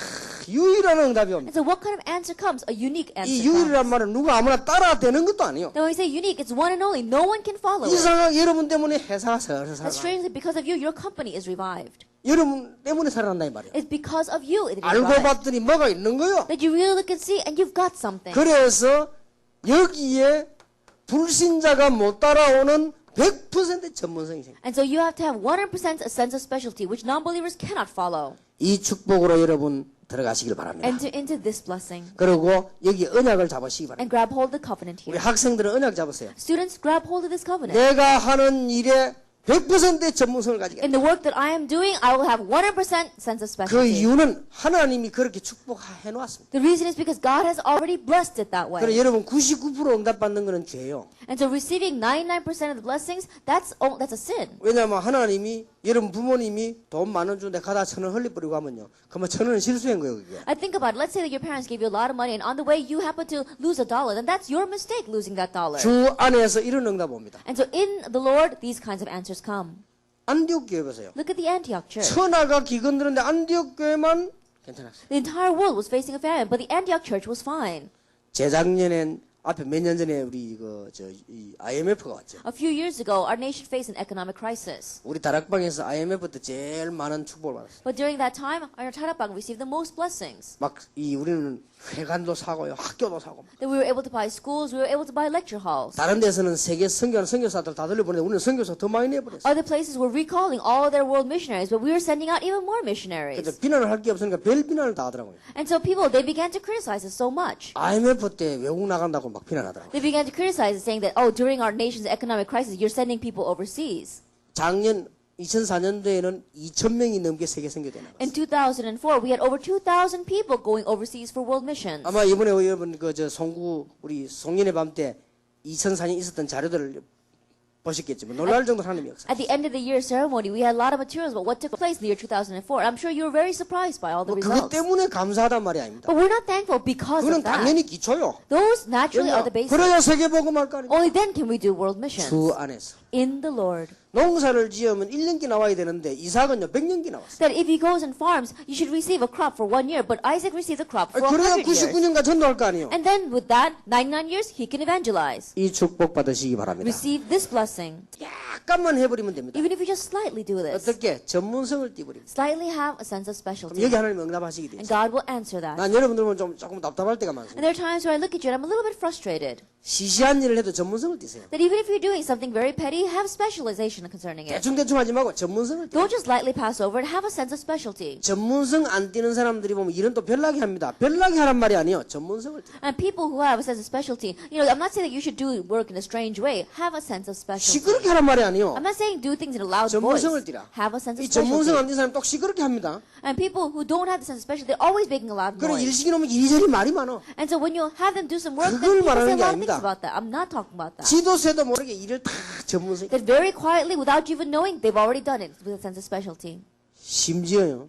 A: 유일한 응답이
B: And
A: 옵니다.
B: so what kind of answer comes? A unique answer
A: 이
B: comes.
A: 유일이란 말은 누가 아무나 따라 되는 것도 아니에요.
B: Now when we say unique, it's one and only. No one can follow it.
A: 이상하게 여러분 때문에 회사가
B: And
A: 살아.
B: strangely, because of you, your company is revived.
A: 여러분 때문에 살아난다 이 말이에요.
B: It's because of you it is
A: 알고
B: revived.
A: 봤더니 뭐가 있는 거요.
B: That you really look and see, and you've got something.
A: 그래서 여기에 불신자가 못 따라오는 100% 전문성이 생깁니다.
B: And so you have to have 100% a sense of specialty, which non-believers cannot follow.
A: 이 축복으로 여러분 들어가시길 바랍니다.
B: Enter into this blessing
A: 그리고 여기 언약을 잡으시기 바랍니다.
B: and grab hold of the covenant
A: 우리
B: here.
A: 학생들은 언약 잡으세요.
B: Students, grab hold of this covenant.
A: 내가 하는 일에 100%의 전문성을 가지게.
B: In the work that I am doing, I will have 100% sense of
A: 그
B: specialty.
A: 이유는 하나님이 그렇게 축복해 놓았습니다.
B: The reason is because God has already blessed it that
A: 그래
B: way.
A: 여러분 99% 응답받는 거는 죄예요.
B: And so receiving 99% of the blessings, that's a sin.
A: 왜냐하면 하나님이 여러분 부모님이 돈 많은 주는데 가다 1,000원 흘려버리고 하면요. 그러면 1,000원은 실수한 거예요. 그게.
B: I think about it. Let's say that your parents gave you a lot of money, and on the way you happen to lose $1. Then that's your mistake, losing that dollar.
A: 주 안에서 이런 응답 옵니다.
B: And so in the Lord, these kinds of answers come.
A: 안디옥 교회 보세요.
B: Look at the Antioch church.
A: 천하가 기근드는데 안디옥 교회만 괜찮았어요.
B: The entire world was facing a famine, but the Antioch church was fine.
A: 재작년엔 앞에 몇 년 전에 우리 이 IMF가 왔죠.
B: A few years ago, our nation faced an economic crisis.
A: 우리 다락방에서 IMF 때 제일 많은 축복을 받았어요.
B: But during that time, our Tarapang received the most blessings.
A: 우리는 회관도 사고요, 학교도 사고.
B: That we were able to buy schools, we were able to buy lecture halls.
A: 다른 데서는 세계 선교하는 선교사들 다 돌려보내는데 우리는 선교사 더 많이 내버렸어요.
B: Other places were recalling all of their world missionaries, but we were sending out even more missionaries.
A: 그래서 비난을 할 게 없으니까 별 비난을 다 하더라고요.
B: And so people, they began to criticize us so much.
A: IMF 때 외국 나간다고 막 비난하더라고요.
B: They began to criticize us, saying that, oh, during our nation's economic crisis, you're sending people overseas.
A: 작년 2004년도에는 2,000명이 넘게 세계 선교대 나갔어요.
B: In 2004, we had over 2,000 people going overseas for world missions.
A: 아마 이번에 여러분 송구 우리 송년회 밤 때 2004년 있었던 자료들을 보셨겠지만 놀랄 정도로 하나님의 역사.
B: At the end of the year ceremony, we had a lot of materials about what took place in the year 2004. I'm sure you were very surprised by all the
A: 그것
B: results.
A: 때문에 감사하단 말이 아닙니다.
B: But we're not thankful because
A: 그건
B: of that.
A: 당연히 기초요.
B: Those naturally are the basis.
A: 그래야 세계복음할 거 아닙니까?
B: Only then can we do world missions.
A: 주 안에서.
B: In the Lord.
A: 농사를 지으면 1년기 나와야 되는데 이삭은요 100년기 나왔어요.
B: That if he goes and farms, you should receive a crop for 1 year, but Isaac received a crop for
A: 그래야
B: 100 years.
A: 99년간 전도할 거 아니에요.
B: And then with that, 99 years, he can evangelize.
A: 이 축복 받으시기 바랍니다.
B: Receive this blessing.
A: 약간만 해버리면 됩니다.
B: Even if you just slightly do this.
A: 어떻게 전문성을 띠버립니다.
B: Slightly have a sense of
A: 그럼
B: specialty.
A: 여기 하나님 응답하시게 돼요.
B: And God will answer that.
A: 난 여러분들 보면 조금 답답할 때가 많습니다.
B: And there are times where I look at you and I'm a little bit frustrated.
A: 시시한 일을 해도 전문성을 띠세요.
B: That even if you're doing something very petty, have specialization concerning it.
A: 대충 하지 말고 전문성을 띠세요.
B: Don't just lightly pass over it, have a sense of specialty.
A: 전문성 안 띠는 사람들이 보면 일은 또 별나게 합니다. 별나게 하란 말이 아니에요. 전문성을 띠세요.
B: And people who have a sense of specialty, I'm not saying that you should do work in a strange way. Have a sense of specialty.
A: 시끄럽게 하란 말이 아니에요.
B: I'm not saying do things in a loud voice.
A: 전문성을 띠라.
B: Have a sense
A: 이
B: of
A: 전문성 안
B: specialty.
A: 띠는 사람 또 시끄럽게 합니다.
B: And people who don't have the sense of specialty, they're always making a loud
A: 그래
B: noise.
A: 일시키 놓으면 이리저리 말이 많아.
B: And so when you have them do some work,
A: 그걸
B: then people
A: 말하는
B: say a
A: 게
B: lot of things
A: 아닙니다.
B: about that. I'm not talking about that.
A: 지도세도 모르게 일을 다 전문성.
B: That very quietly, without you even knowing, they've already done it with a sense of specialty.
A: 심지어요.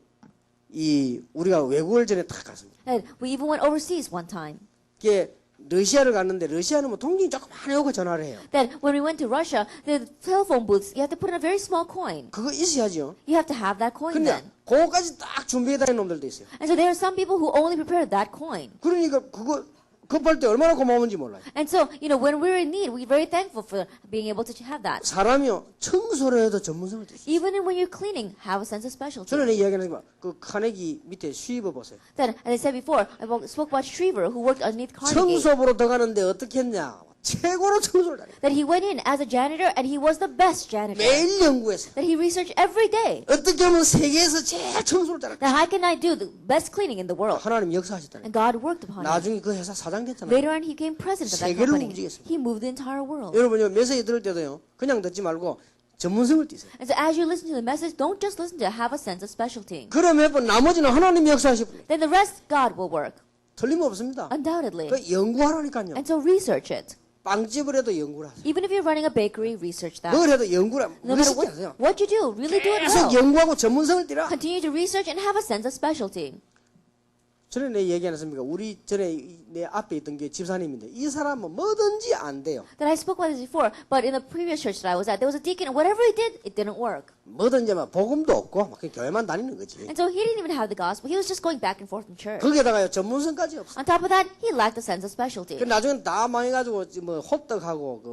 A: 우리가 외국을 전에 다 갔습니다.
B: And we even went overseas one time.
A: 이게 러시아를 갔는데 러시아는 뭐 통신이 조금 안 오고 전화를 해요.
B: That when we went to Russia, the telephone booths, you have to put in a very small coin.
A: 그거 있어야죠.
B: You have to have that coin
A: 근데
B: then.
A: 그거까지 딱 준비해다 는 놈들도 있어요.
B: And so there are some people who only prepared that coin.
A: 그러니까 그거 급할 때 얼마나 고마운지 몰라요.
B: And so, when we're in need, we're very thankful for being able to have that.
A: 사람이요 청소를 해도 전문성을 띠세요.
B: Even when you're cleaning, have a sense of specialty.
A: 저는 이야기하는 거 그 카네기 밑에 수입을 보세요.
B: Then, as I said before, I spoke about Shriver, who worked underneath Carnegie.
A: 청소부로 들어가는데 어떻게 했냐? 최고로 청소를 잘해요.
B: That he went in as a janitor, and he was the best janitor.
A: 매일 연구했어요.
B: That he researched every day.
A: 어떻게 하면 세계에서 제일 청소를 잘할까?
B: That how can I do the best cleaning in the world?
A: 하나님 역사하셨다는.
B: And God worked upon him.
A: 나중에 그 회사 사장 됐잖아요.
B: Later on, he became president of that
A: 세계를
B: company.
A: 움직였습니다.
B: He moved the entire world.
A: 여러분요 메시지 들을 때도요 그냥 듣지 말고 전문성을 띠세요.
B: And so as you listen to the message, don't just listen to it, have a sense of specialty.
A: 그럼 해본 나머지는 하나님이 역사하시고
B: Then the rest, God will work.
A: 틀림없습니다.
B: Undoubtedly.
A: 그 연구하라니까요.
B: And so research it.
A: 빵집을 해도 연구를 하세요.
B: Even if you're running a bakery, research that.
A: 뭘 해도 연구를
B: No matter
A: 멋있게 하세요.
B: what you do, really do it
A: 계속
B: well.
A: 연구하고 전문성을 띠라.
B: Continue to research and have a sense of specialty.
A: 전에 내 얘기 안 했습니까? 우리 전에 내 앞에 있던 게 집사님인데 이 사람은 뭐든지 안 돼요.
B: That I spoke about this before, but in the previous church that I was at, there was a deacon, and whatever he did, it didn't work.
A: 뭐든지 막 복음도 없고 막 그냥 교회만 다니는 거지.
B: And so he didn't even have the gospel. He was just going back and forth in church.
A: 거기에다가 전문성까지 없어.
B: On top of that, he lacked a sense of specialty.
A: 그 나중에 다 망해가지고 뭐 호떡하고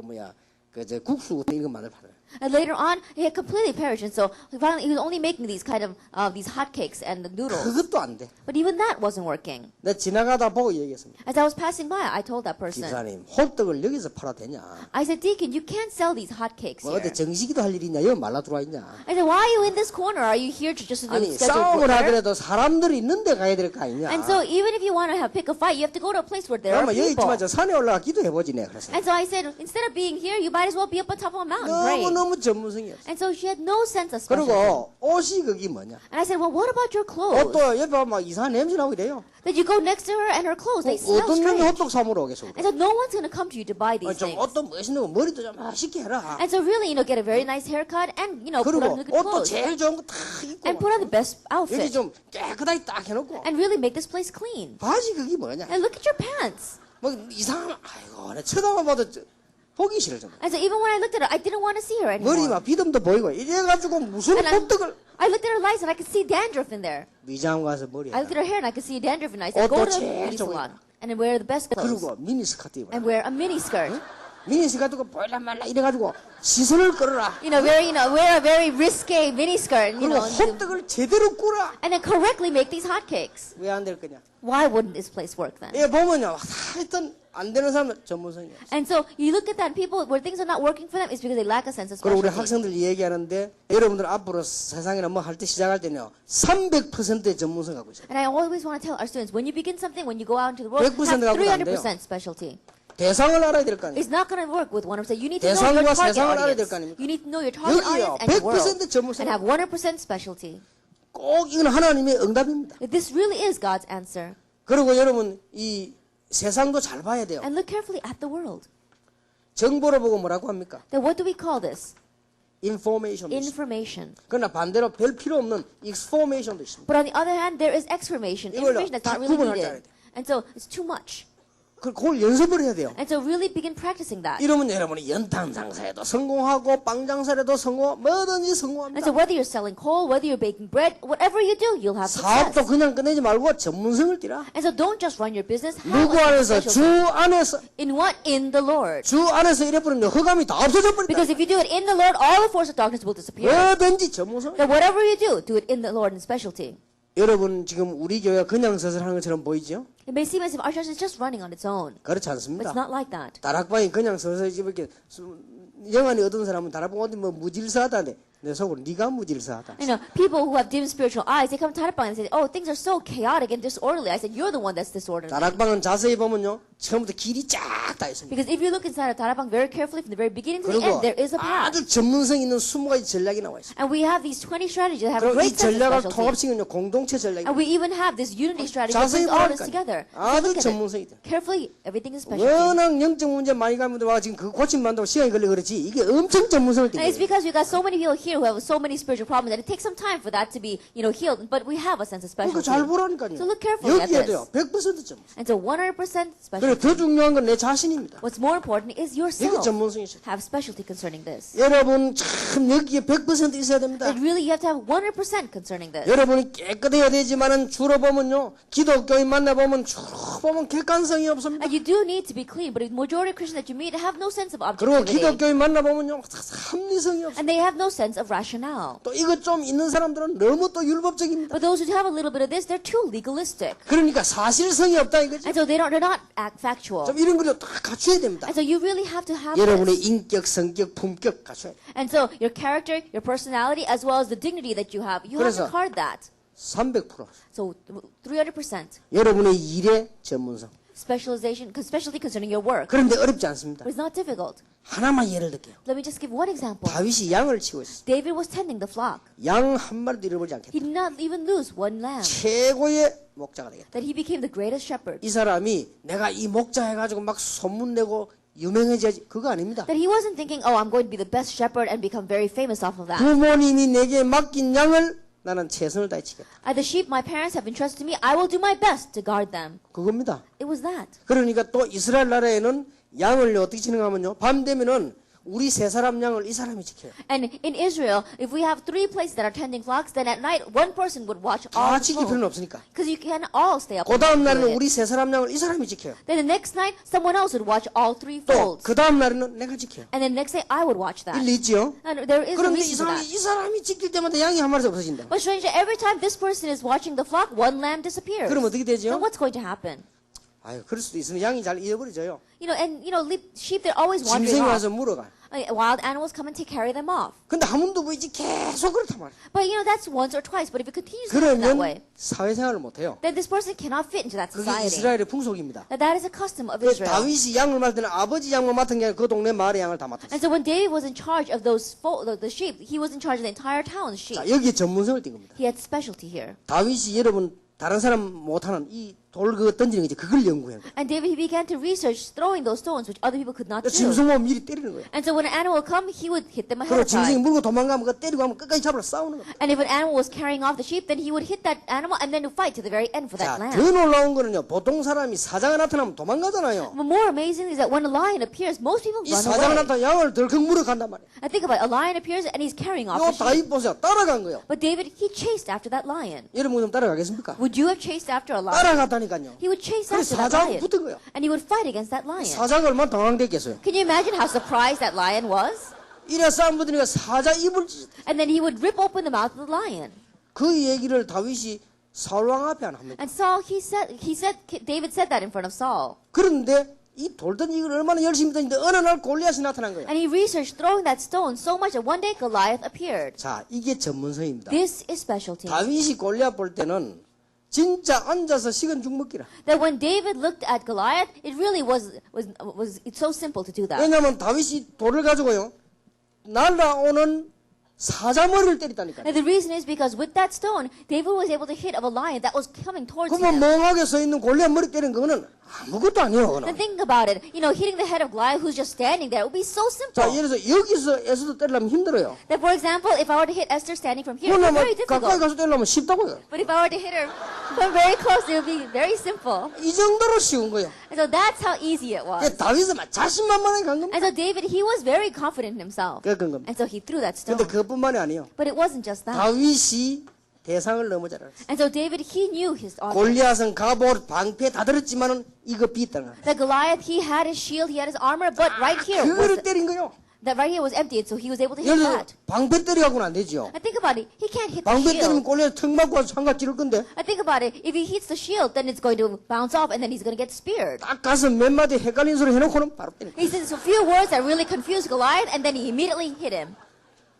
A: 그 국수 이런 거 만들 팔아요.
B: And later on, he had completely perished, and so finally he was only making these kind of these hotcakes and the noodles.
A: 그것도 안 돼.
B: But even that wasn't working.
A: 내가 지나가다 보고 얘기했습니다.
B: As I was passing by, I told that person,
A: 집사님 호떡을 여기서 팔아도 되냐?
B: I said, Deacon, you can't sell these hotcakes
A: 뭐 어디
B: here.
A: 정식이도 할 일이 있냐? 여기 말라 들어와 있냐?
B: I said, why are you in this corner? Are you here to just do
A: 아니
B: scheduled
A: 싸움을
B: work?
A: 하더라도 사람들이 있는데 가야 될 거 아니냐?
B: And so even if you want to pick a fight, you have to go to a place where there are
A: 그러면 여기
B: people.
A: 있지만 저 산에 올라가 기도해보지 내 그랬어요.
B: And so I said, instead of being here, you might as well be up on top of a mountain praying.
A: 너무 전문성이 없어.
B: And so she had no sense of specialty.
A: 그리고 옷이 그게 뭐냐?
B: And I said, well, what about your clothes?
A: 옷도 옆에 막 이상한 냄새 나고 이래요.
B: That you go next to her and her clothes, they smell
A: 어떤 놈이
B: strange.
A: 호떡 사먹으러 오겠어?
B: And so no one's going to come to you to buy these
A: 좀
B: things.
A: 옷도 멋있는 거 머리도 좀 맛있게 해라.
B: And so really, get a very nice haircut and, put
A: 그리고
B: on the good
A: 옷도
B: clothes.
A: 제일 좋은 거 다 입고
B: And put on the best
A: 여기
B: outfit.
A: 좀 깨끗하게 딱 해놓고
B: And really make this place clean.
A: 바지 그게 뭐냐?
B: And look at your pants.
A: 뭐 이상한 아이고 내 쳐다만 봐도 보기 싫을 정도.
B: And so even when I looked at her, I didn't want to see her
A: 머리
B: anymore.
A: 막 비듬도 보이고 이래가지고 무슨
B: And
A: 호떡을
B: I looked at her lights and I could see dandruff in there.
A: 미장 가서 머리에
B: I looked at her hair and I could see dandruff in it. I said,
A: 옷도
B: go to the
A: 제일
B: beauty
A: 좋은
B: salon and then wear the best clothes
A: 그리고 미니스커트 입어라.
B: and wear a mini skirt.
A: 미니스커트가 보일라 말라 이래가지고 시선을 끌어라.
B: Wear a very risque mini skirt,
A: 그리고 호떡을 제대로 꾸라.
B: and then correctly make these hotcakes.
A: 왜 안 될 거냐?
B: Why wouldn't this place work then?
A: 예, 보면요. 하여튼 안 되는 사람은 전문성이 없어.
B: And so you look at that, people where things are not working for them, it's because they lack a sense of
A: 그리고 우리
B: specialty.
A: 학생들 얘기하는데 여러분들 앞으로 세상이나 뭐 할 때 시작할 때는요. 300%의 전문성 갖고 있어요.
B: And I always want to tell our students, when you begin something, when you go out into the world,
A: 100%
B: have
A: 갖고는 안 돼요.
B: 300% specialty.
A: 대상을 알아야 될 거 아니에요.
B: It's not going to work with 1%. You need to know your
A: 대상과
B: target
A: 세상을 알아야 될
B: audience.
A: 거 아닙니까?
B: You need to know your target
A: 여기요.
B: audience and your
A: 100%
B: world.
A: 전문성.
B: And have 100% specialty.
A: 꼭 이건 하나님의 응답입니다.
B: This really is God's answer.
A: 그리고 여러분 이 세상도 잘 봐야 돼요.
B: And look carefully at the world.
A: 정보를 보고 뭐라고 합니까?
B: Then what do we call this?
A: information.
B: Information.
A: 그러나 반대로 별 필요 없는 exformation도 있습니다.
B: But on the other hand, there is exclamation.
A: 이걸로
B: Information that's
A: 다
B: not really
A: 구분할 줄 알아야
B: needed. And so it's too much.
A: 그걸 연습을 해야 돼요.
B: And so really begin practicing that.
A: 이러면 여러분이 연탄 장사에도 성공하고 빵 장사에도 성공, 뭐든지
B: And
A: 성공합니다.
B: so whether you're selling coal, whether you're baking bread, whatever you do, you'll have
A: 사업도
B: success.
A: 그냥 끝내지 말고 전문성을 띠라.
B: And so don't just run your business. Have
A: 누구
B: a
A: 안에서 주
B: specialty.
A: 안에서
B: In what? In the Lord.
A: 주 안에서 이래버리면 허감이 다 없어져 버린다.
B: Because if you do it in the Lord, all the force of darkness will disappear.
A: 뭐든지 전문성.
B: Then whatever you do it in the Lord in specialty.
A: 여러분 지금 우리 교회가 그냥 서설하는 것처럼 보이죠?
B: It may seem as if our church is just running on its own.
A: 그렇지
B: But
A: 않습니다.
B: it's not like that.
A: 다락방이 그냥 서서 이렇게 영안이 얻은 사람은 다락방 어디 뭐 무질서하다네. 내 속으로 네가 무질서하다.
B: You know, people who have dim spiritual eyes, they come to Tarapang and say, oh, things are so chaotic and disorderly. I said, you're the one that's disorderly.
A: 다락방은 자세히 보면요, 처음부터 길이 쫙 다 있습니다.
B: Because if you look inside of Tarapang very carefully from the very beginning to the
A: 그리고
B: end, there is a path.
A: 아주 전문성 있는 20가지 전략이 나와 있습니다.
B: And we have these 20 strategies that have a
A: 그리고 이
B: great sense of
A: 전략을
B: specialty.
A: 통합시키는 공동체 전략입니다.
B: And we even have this unity strategy that
A: 자세히
B: brings all this
A: 보라니까요.
B: together. So
A: 아주
B: look at
A: 전문성이 돼.
B: it. Carefully, everything is specialty.
A: 워낙 영적 문제 많이 가면 와 지금 그 고침만다고 시간이 걸려 그렇지 이게 엄청 전문성을
B: And it's
A: 띠는 거예요.
B: because we've got so many people here who have so many spiritual problems that it takes some time for that to be, healed. But we have a sense of
A: 그러니까
B: specialty.
A: 잘 보라니까요.
B: So look carefully at
A: 여기에도요,
B: this.
A: 100% 전문성.
B: And so 100%
A: 그리고
B: specialty.
A: 더 중요한 건 내 자신입니다.
B: What's more important is
A: 이게
B: yourself.
A: 전문성이 있어요.
B: Have specialty concerning this.
A: 여러분 참 여기에 100% 있어야 됩니다.
B: But really, you have to have 100% concerning this.
A: 여러분이 깨끗해야 되지만은 주로 보면요, 기독교인 만나보면 주로 보면 객관성이 없습니다.
B: And you do need to be clean, but the majority of Christians that you meet have no sense of
A: 그리고
B: objectivity.
A: 기독교인 만나보면요, 합리성이 없어요.
B: And they have no sense of rationale.
A: 또 이것 좀 있는 사람들은 너무 또 율법적입니다.
B: But those who have a little bit of this, they're too legalistic.
A: 그러니까 사실성이 없다 이거죠.
B: And so they're not factual.
A: 좀 이런 걸 다 갖춰야 됩니다.
B: And so you really have to have
A: 여러분의
B: this.
A: 인격, 성격, 품격 갖춰야 돼요.
B: And so your character, your personality, as well as the dignity that you have to
A: 그래서
B: guard that.
A: 300%.
B: So 300%.
A: 여러분의 일의 전문성.
B: Specialty concerning your work.
A: 그런데 어렵지 않습니다.
B: But it's not difficult.
A: 하나만 예를 들게요.
B: Let me just give one example.
A: 다윗이 양을 치고 있었어요.
B: David was tending the flock.
A: 양 한 마리도 잃어버리지 않겠다.
B: He did not even lose one lamb.
A: 최고의 목자가 되겠다.
B: That he became the greatest shepherd.
A: 이 사람이 내가 이 목자 해가지고 막 소문내고 유명해져야지 그거 아닙니다.
B: That he wasn't thinking, oh, I'm going to be the best shepherd and become very famous off of that.
A: 부모님이 내게 맡긴 양을 나는 최선을 다해 치겠다.
B: The sheep my parents have entrusted to me, I will do my best to guard them.
A: 그겁니다.
B: It was that.
A: 그러니까 또 이스라엘 나라에는 양을 어떻게 치는가면요. 밤 되면은 우리 세 사람 양을 이 사람이 지켜요.
B: And in Israel, if we have 3 places that are tending flocks, then at night one person would watch all
A: 다
B: the
A: 지킬 필요는
B: flock.
A: 없으니까.
B: Because you can all stay up.
A: 그 다음
B: and do
A: 날에는
B: it.
A: 우리 세 사람 양을 이 사람이 지켜요.
B: Then the next night, someone else would watch all 3
A: 또
B: folds.
A: 그 다음 날에는 내가 지켜요.
B: And then next day, I would watch that.
A: 일리 있지요?
B: And there is a
A: 그런데
B: reason for that.
A: 이 사람이 지킬 때마다 양이 한 마리씩 없어진다.
B: But strangely, every time this person is watching the flock, one lamb disappears.
A: 그럼 어떻게 되죠?
B: Then what's going to happen?
A: 아유, 그럴 수도 있으면 양이 잘 잃어버리져요.
B: Sheep, they're always wandering
A: 짐승이
B: off.
A: 와서 물어가.
B: Wild animals come and carry them off.
A: 근데 한 번도 보이지 계속 그렇단 말이야.
B: But that's once or twice. But if it continues to happen that way,
A: 그러면 사회생활을 못해요.
B: then this person cannot fit into that
A: 그게
B: society.
A: 이스라엘의 풍속입니다.
B: That is a custom of
A: 그래서
B: Israel.
A: 다윗이 양을 맡을 때는 아버지 양만 맡은 게 아니라 그 동네 마을의 양을 다 맡았어요.
B: And so when David was in charge of the sheep, he was in charge of the entire town's sheep.
A: 자, 여기에 전문성을 띈 겁니다.
B: He had specialty here.
A: 다윗이 여러분 다른 사람 못하는 이 돌 그 던지는 거지. 그걸 연구해.
B: And David, he began to research throwing those stones, which other people could not do.
A: 짐승 보면 미리 때리는 거예요.
B: And so when an animal would come, he would hit them ahead
A: 그리고
B: of
A: 짐승이
B: time.
A: 물고 도망가면 그거 때리고 하면 끝까지 잡으러 싸우는 거예요.
B: And if an animal was carrying off the sheep, then he would hit that animal and then fight to the very end for
A: 자,
B: that lamb.
A: 더 놀라운 거는요. 보통 사람이 사자가 나타나면 도망가잖아요.
B: But more amazing is that when a lion appears, most people
A: 이
B: run
A: 사자가
B: away.
A: 나타나 양을 덜컥 물어 간단 말이에요.
B: I think about it. A lion appears and he's carrying off
A: 요
B: the sheep.
A: 다윗 보세요. 따라간 거예요.
B: But David, he chased after that lion.
A: 여러분 좀 따라가겠습니까?
B: Would you have chased after a lion?
A: 따라갔다니까요.
B: He would chase
A: 그래서
B: after that
A: 사자하고
B: lion.
A: 붙은 거예요.
B: And he would fight against that lion.
A: 사자가 얼마나 당황됐겠어요.
B: Can you imagine how surprised that lion was?
A: 이래 싸움 붙으니까 사자 입을 찢-
B: And then he would rip open the mouth of the lion.
A: 그 얘기를 다윗이 사울왕 앞에 안 합니다.
B: And Saul, David said that in front of Saul.
A: 그런데 이 돌던 이걸 얼마나 열심히 던지는데 어느 날 골리앗이 나타난 거예요.
B: And he researched throwing that stone so much that one day Goliath appeared.
A: 자, 이게 전문성입니다.
B: This is specialty.
A: 다윗이 골리앗 볼 때는 진짜 앉아서 식은 죽 먹기라.
B: That when David looked at Goliath, it really it's so simple to do that.
A: 왜냐하면 다윗이 돌을 가지고요 날아오는 사자 머리를 때렸다니까요.
B: And the reason is because with that stone, David was able to hit of a lion that was coming towards
A: 그러면
B: him.
A: 멍하게 서 있는 골리앗 머리 때리는 거는 아무것도 아니에요. 그거는.
B: And think about it. You know, hitting the head of Goliath who's just standing there, it would be so
A: 자,
B: simple.
A: 예를 들어서 여기서 에서도 때리려면 힘들어요.
B: That, for example, if I were to hit Esther standing from here, it
A: 그러나
B: would be very
A: 가까이
B: difficult.
A: 가서 때리려면 쉽다고요.
B: But if I were to hit her from very close, it would be very simple.
A: 이 정도로 쉬운 거예요.
B: And so that's how easy it was.
A: 다윗은 막 자신만만하게 간 겁니다.
B: And so David, he was very confident in himself.
A: 그런 겁니다.
B: And so he threw that stone.
A: 근데 그것뿐만이 아니에요.
B: But it wasn't just that.
A: 다윗이 대상을 너무 잘 알았어요.
B: And so David, he knew his audience.
A: 골리앗은 갑옷 방패 다 들었지만은 이거 비있다는 거예요.
B: That Goliath, he had his shield, he had his armor, but right here
A: 그거를
B: was
A: 때린 거요.
B: that right here was empty, and so he was able to hit
A: 예를 들어
B: that.
A: 방패 때려갖고는 안 되죠.
B: And think about it, he can't hit the
A: 방패 때리면
B: shield.
A: 골리앗 턱 맞고 와서 창가 찌를 건데
B: And think about it, if he hits the shield, then it's going to bounce off, and then he's going to get speared.
A: 딱 가서 몇 마디 헷갈린 소리 해놓고는 바로 때린 거예요.
B: He says a few words that really confused Goliath, and then he immediately hit him.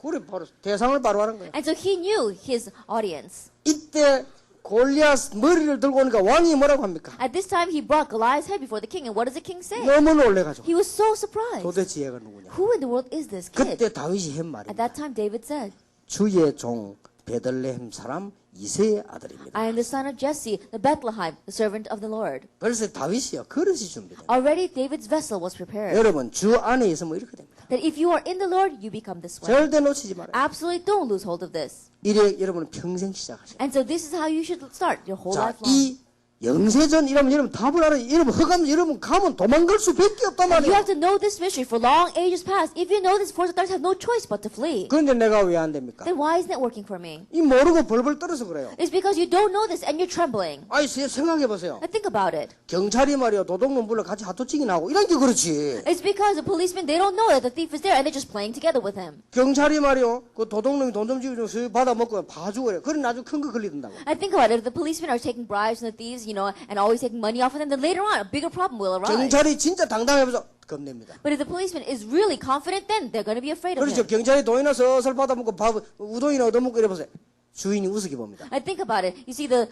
A: 그래 바로 대상을 바로 하는 거예요.
B: And so he knew his audience.
A: 이때 골리앗 머리를 들고 오니까 왕이 뭐라고 합니까?
B: At this time, he brought Goliath's head before the king, and what does the king say?
A: 너무 놀래가지고
B: He was so surprised.
A: 도대체 얘가 누구냐?
B: Who in the world is this kid?
A: 그때 다윗이 한
B: At
A: 말입니다.
B: that time, David said,
A: 주의 종 베들레헴 사람 이새의 아들입니다.
B: I am the son of Jesse, the Bethlehem, the servant of the Lord.
A: 그래서 다윗이요 그릇이 준비됩니다.
B: Already David's vessel was prepared.
A: 여러분 주 안에 있으면 이렇게 됩니다.
B: That if you are in the Lord, you become this way.
A: 절대 놓치지 말아요.
B: Absolutely don't lose hold of this.
A: 이래 여러분은 평생 시작하셔요.
B: And so this is how you should start your whole
A: 자,
B: life long.
A: 이 영세전 이러면 여러분 답을 알아요. 여러분 허감 여러분 가면 도망갈 수밖에 없단
B: You
A: 말이에요.
B: have to know this mystery for long ages past. If you know this, force of darkness have no choice but to flee.
A: 그런데 내가 왜 안 됩니까?
B: Then why isn't it working for me?
A: 이 모르고 벌벌 떨어서 그래요.
B: It's because you don't know this and you're trembling.
A: 아이 생각해 보세요.
B: Now think about it.
A: 경찰이 말이요 도둑놈 불러 같이 하토치기 나고 이런 게 그렇지.
B: It's because the policemen, they don't know that the thief is there and they're just playing together with him.
A: 경찰이 말이요 그 도둑놈이 돈 좀 지금 받아 먹고 봐주고 그래. 그래 나중에 큰 거 걸리던다고.
B: And think about it. If the policemen are taking bribes from the thieves, you know, and always taking money off of them, then later on a bigger problem will arise.
A: 경찰이 진짜 당당해서 겁냅니다.
B: But if the policeman is really confident, then they're going to be afraid of
A: 그렇죠.
B: him.
A: 경찰이 돈이나 슬슬 받아 먹고 밥 우동이나 얻어먹고 이래 보세요. 주인이 우습게 봅니다.
B: And think about it. You see the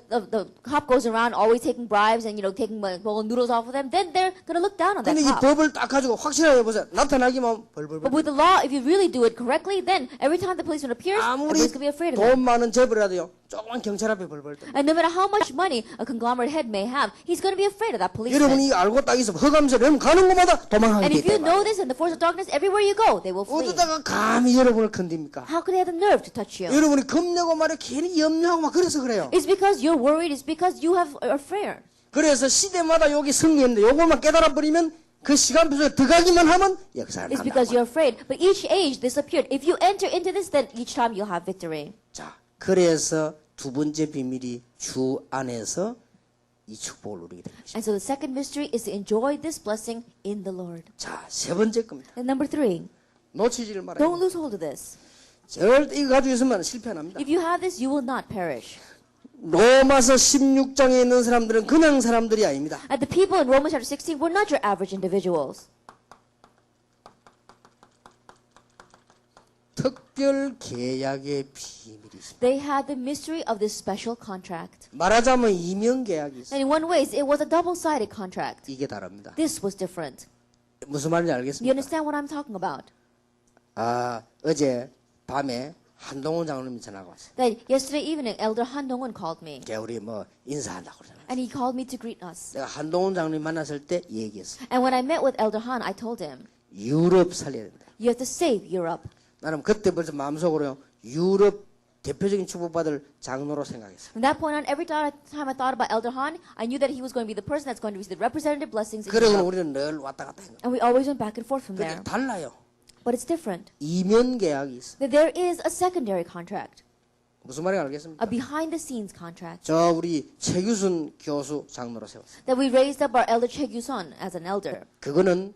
B: cop goes around always taking bribes and, you know, taking bowl noodles off of them, then they're going to look down on that
A: 근데 이
B: cop.
A: 법을 딱 가지고 확실하게 보세요. 나타나기만 벌벌벌.
B: But with the law, if you really do it correctly, then every time the policeman appears,
A: 아무리
B: everybody's going to be afraid of him.
A: 돈 많은 재벌이라도요. 조그만 경찰 앞에 벌벌 떨.
B: And no matter how much money a conglomerate head may have, he's going to be afraid of that
A: 여러분이
B: policeman.
A: 알고 딱 있으면 허감서 여러분 가는 곳마다
B: And
A: 도망하기
B: if you
A: 때문에.
B: know this and the force of darkness, everywhere you go, they will flee.
A: 어디다가 감히 여러분을 건듭니까?
B: How could they have the nerve to touch you?
A: 여러분이 겁내고 말이야 괜히 염려하고 막 그래서 그래요.
B: It's because you're worried. It's because you are afraid.
A: 그래서 시대마다 여기 승리했는데 요것만 깨달아 버리면 그 시간표 속에 들어가기만 하면 역사를
B: It's because
A: 한다.
B: you're afraid. But each age this appeared. If you enter into this, then each time you'll have victory.
A: 자, 그래서 두 번째 비밀이 주 안에서 이 축복을 누리게 됩니다.
B: And so the second mystery is to enjoy this blessing in the Lord.
A: 자, 세 번째 겁니다.
B: And number 3,
A: 놓치지를 말아요.
B: don't lose hold of this.
A: 절대 이거 가지고 있으면 실패 안 합니다.
B: If you have this, you will not perish.
A: 로마서 16장에 있는 사람들은 그냥 사람들이 아닙니다.
B: And the people in Romans chapter 16 were not your average individuals.
A: 특별 계약의 비밀이 있습니다.
B: They had the mystery of this special contract.
A: 말하자면 이면 계약이 있어요.
B: And in one way, it was a double-sided contract.
A: 이게 다릅니다.
B: This was different.
A: 무슨 말인지
B: You
A: 알겠습니까?
B: understand what I'm talking about?
A: 아, 어제 밤에 한동훈 장로님이 전화가 왔어요.
B: that yesterday evening Elder Han Dong-won called me
A: 걔 우리 뭐 인사한다고 그러잖아요.
B: and he called me to greet us.
A: 내가 한동훈 장로님 만났을 때 얘기했어.
B: And when I met with Elder Han, I told him,
A: 유럽 살려야 된다.
B: you have to save Europe.
A: 나는 그때 벌써 마음속으로요. 유럽 대표적인 축복받을 장로로 생각했어.
B: From that point on, every time I thought about Elder Han, I knew that he was going to be the person that's going to receive the representative blessings in
A: 그러고
B: Europe.
A: 우리는 늘 왔다 갔다 했는 거야.
B: And we always went back and forth from
A: 그게
B: there.
A: 달라요.
B: But it's different.
A: 이면 계약이 있어.
B: That there is a secondary contract,
A: 무슨 말인지 알겠습니까?
B: a behind-the-scenes contract.
A: 저 우리 최규순 교수 장로로 세웠어요.
B: That we raised up our Elder Choi Gyu-son as an elder.
A: 그거는